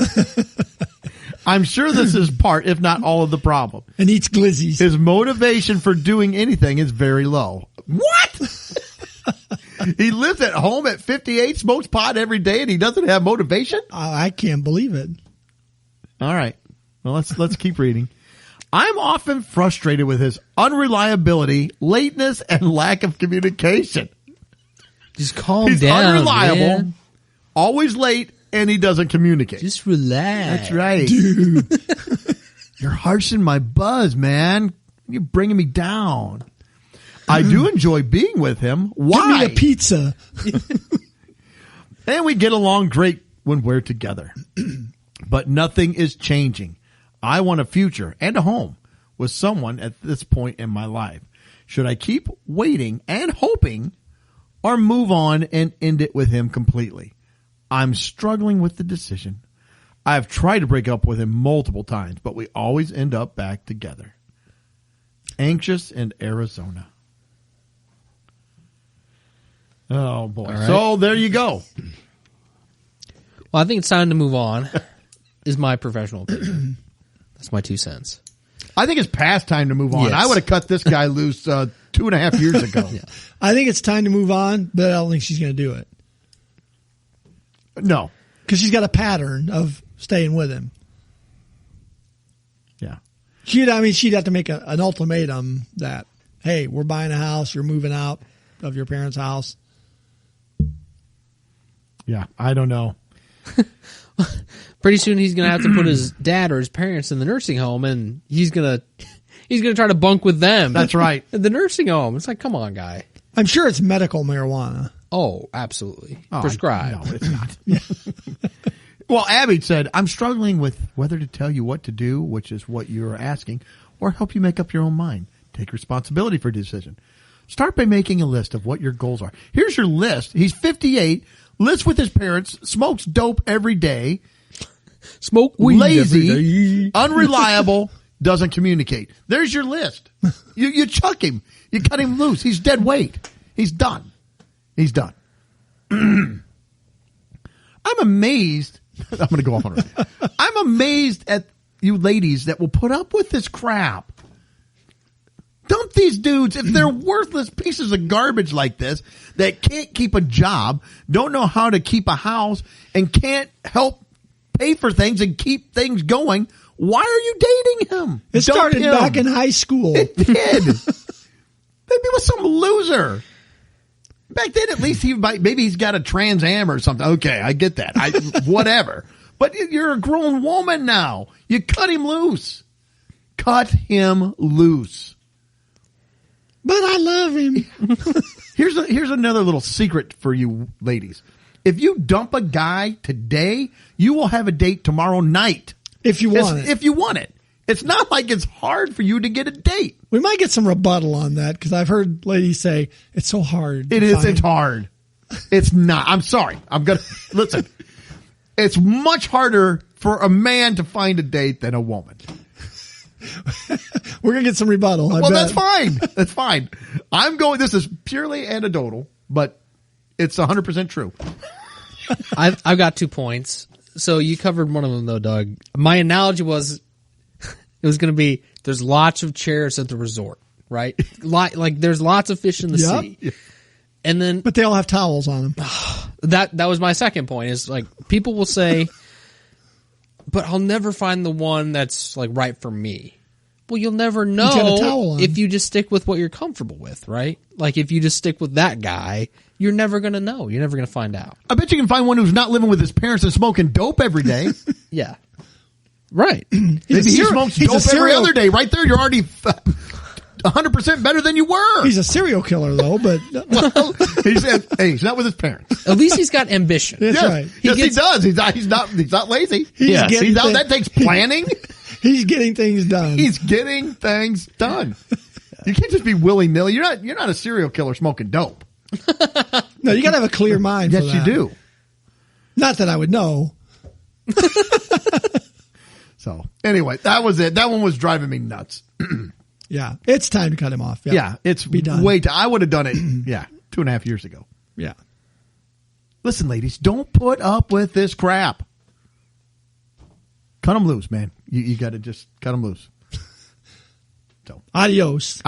Speaker 1: I'm sure this is part, if not all, of the problem.
Speaker 2: And eats glizzies.
Speaker 1: His motivation for doing anything is very low. What? He lives at home at 58, smokes pot every day, and he doesn't have motivation?
Speaker 2: I can't believe it.
Speaker 1: All right. Well, let's keep reading. I'm often frustrated with his unreliability, lateness, and lack of communication.
Speaker 3: Just calm
Speaker 1: He's
Speaker 3: down,
Speaker 1: unreliable,
Speaker 3: man.
Speaker 1: always late, and he doesn't communicate.
Speaker 3: Just relax.
Speaker 1: That's right.
Speaker 2: Dude.
Speaker 1: You're harshing my buzz, man. You're bringing me down. I do enjoy being with him. Why?
Speaker 2: Give me a pizza.
Speaker 1: And we get along great when we're together. But nothing is changing. I want a future and a home with someone at this point in my life. Should I keep waiting and hoping or move on and end it with him completely? I'm struggling with the decision. I've tried to break up with him multiple times, but we always end up back together. Anxious in Arizona. Oh, boy. Right. So there you go.
Speaker 3: Well, I think it's time to move on, is my professional opinion. That's my 2 cents.
Speaker 1: I think it's past time to move on.
Speaker 3: Yes.
Speaker 1: I would have cut this guy loose 2.5 years ago.
Speaker 3: Yeah.
Speaker 2: I think it's time to move on, but I don't think she's going to do it.
Speaker 1: No.
Speaker 2: Because she's got a pattern of staying with him.
Speaker 1: Yeah.
Speaker 2: She'd have to make an ultimatum that, hey, we're buying a house, you're moving out of your parents' house.
Speaker 1: Yeah, I don't know.
Speaker 3: Pretty soon he's going to have to put his dad or his parents in the nursing home, and he's going to try to bunk with them.
Speaker 1: That's right.
Speaker 3: At the nursing home. It's like, come on, guy.
Speaker 2: I'm sure it's medical marijuana.
Speaker 3: Oh, absolutely.
Speaker 1: Oh,
Speaker 3: Prescribed.
Speaker 1: No, it's not. Well, Abby said, I'm struggling with whether to tell you what to do, which is what you're asking, or help you make up your own mind. Take responsibility for a decision. Start by making a list of what your goals are. Here's your list. He's 58, lives with his parents, smokes dope every day,
Speaker 3: Smoke weed
Speaker 1: lazy,
Speaker 3: every day.
Speaker 1: unreliable, doesn't communicate. There's your list. You chuck him. You cut him loose. He's dead weight. He's done. He's done. I'm amazed. I'm going to go off on it. I'm amazed at you ladies that will put up with this crap. Dump these dudes if they're worthless pieces of garbage like this that can't keep a job, don't know how to keep a house, and can't help pay for things and keep things going. Why are you dating him?
Speaker 2: It started back in high school.
Speaker 1: It did. Maybe with some loser. Back then, at least maybe he's got a Trans Am or something. Okay, I get that. Whatever. But you're a grown woman now. You cut him loose. Cut him loose.
Speaker 2: But I love him.
Speaker 1: Here's another little secret for you ladies. If you dump a guy today, you will have a date tomorrow night.
Speaker 2: If you want it.
Speaker 1: If you want it. It's not like it's hard for you to get a date.
Speaker 2: We might get some rebuttal on that because I've heard ladies say it's so hard.
Speaker 1: It is. It's hard. It's not. I'm sorry. I'm going to listen. It's much harder for a man to find a date than a woman.
Speaker 2: We're going to get some rebuttal.
Speaker 1: Well, that's fine. That's fine. This is purely anecdotal, but it's 100% true.
Speaker 3: I've got 2 points. So you covered one of them though, Doug. My analogy was, it was going to be, there's lots of chairs at the resort, right? Like there's lots of fish in the sea. And then,
Speaker 2: but they all have towels on them.
Speaker 3: That was my second point is like, people will say, but I'll never find the one that's like right for me. Well, you'll never know if you just stick with what you're comfortable with, right? Like if you just stick with that guy, you're never going to know. You're never going to find out.
Speaker 1: I bet you can find one who's not living with his parents and smoking dope every day.
Speaker 3: Yeah. Right.
Speaker 1: Maybe he smokes dope every other day. Right there, you're already 100% better than you were.
Speaker 2: He's a serial killer, though, but...
Speaker 1: Well, he's not with his parents.
Speaker 3: At least he's got ambition.
Speaker 2: That's right.
Speaker 1: He does. He's not lazy. He's out. That takes planning.
Speaker 2: He's getting things done.
Speaker 1: He's getting things done. You can't just be willy-nilly. You're not a serial killer smoking dope.
Speaker 2: No, you got to have a clear mind for that.
Speaker 1: Yes, you do.
Speaker 2: Not that I would know.
Speaker 1: So, anyway, that was it. That one was driving me nuts.
Speaker 2: Yeah, it's time to cut him off.
Speaker 1: Yeah, it's
Speaker 2: be done.
Speaker 1: I would have done it, 2.5 years ago.
Speaker 2: Yeah.
Speaker 1: Listen, ladies, don't put up with this crap. Cut them loose, man. You got to just cut them loose. So,
Speaker 2: Adios.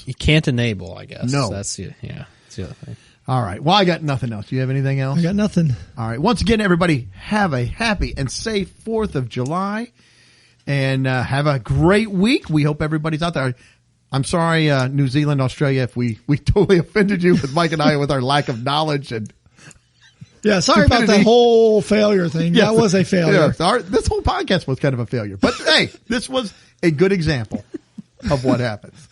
Speaker 1: You
Speaker 3: can't enable, I guess.
Speaker 1: No.
Speaker 3: That's the other thing.
Speaker 1: All right. Well, I got nothing else. Do you have anything else?
Speaker 2: I got nothing.
Speaker 1: All right. Once again, everybody, have a happy and safe 4th of July. And have a great week. We hope everybody's out there. I'm sorry, New Zealand, Australia, if we totally offended you with Mike and I with our lack of knowledge. And
Speaker 2: yeah, sorry about the whole failure thing.
Speaker 1: Yeah,
Speaker 2: that was a failure.
Speaker 1: Yeah, this whole podcast was kind of a failure. But, hey, this was a good example of what happens.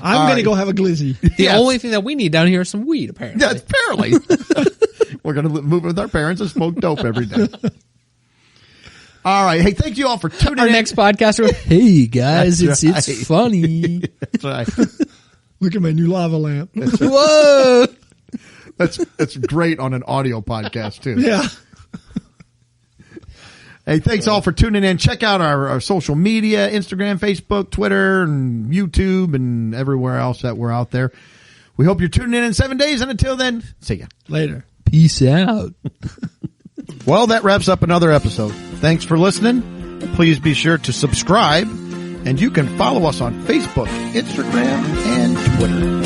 Speaker 2: I'm going to go have a glizzy.
Speaker 3: The only thing that we need down here is some weed, apparently.
Speaker 1: Yeah, apparently. We're going to move with our parents and smoke dope every day. All right. Hey, thank you all for tuning in.
Speaker 3: Our next podcast, hey, guys, it's funny.
Speaker 1: That's right.
Speaker 2: Look at my new lava lamp.
Speaker 3: Whoa.
Speaker 1: That's great on an audio podcast, too.
Speaker 2: Yeah.
Speaker 1: Hey, thanks all for tuning in. Check out our social media, Instagram, Facebook, Twitter, and YouTube, and everywhere else that we're out there. We hope you're tuning in 7 days, and until then, see ya.
Speaker 2: Later.
Speaker 3: Peace out.
Speaker 1: Well, that wraps up another episode. Thanks for listening. Please be sure to subscribe, and you can follow us on Facebook, Instagram, and Twitter.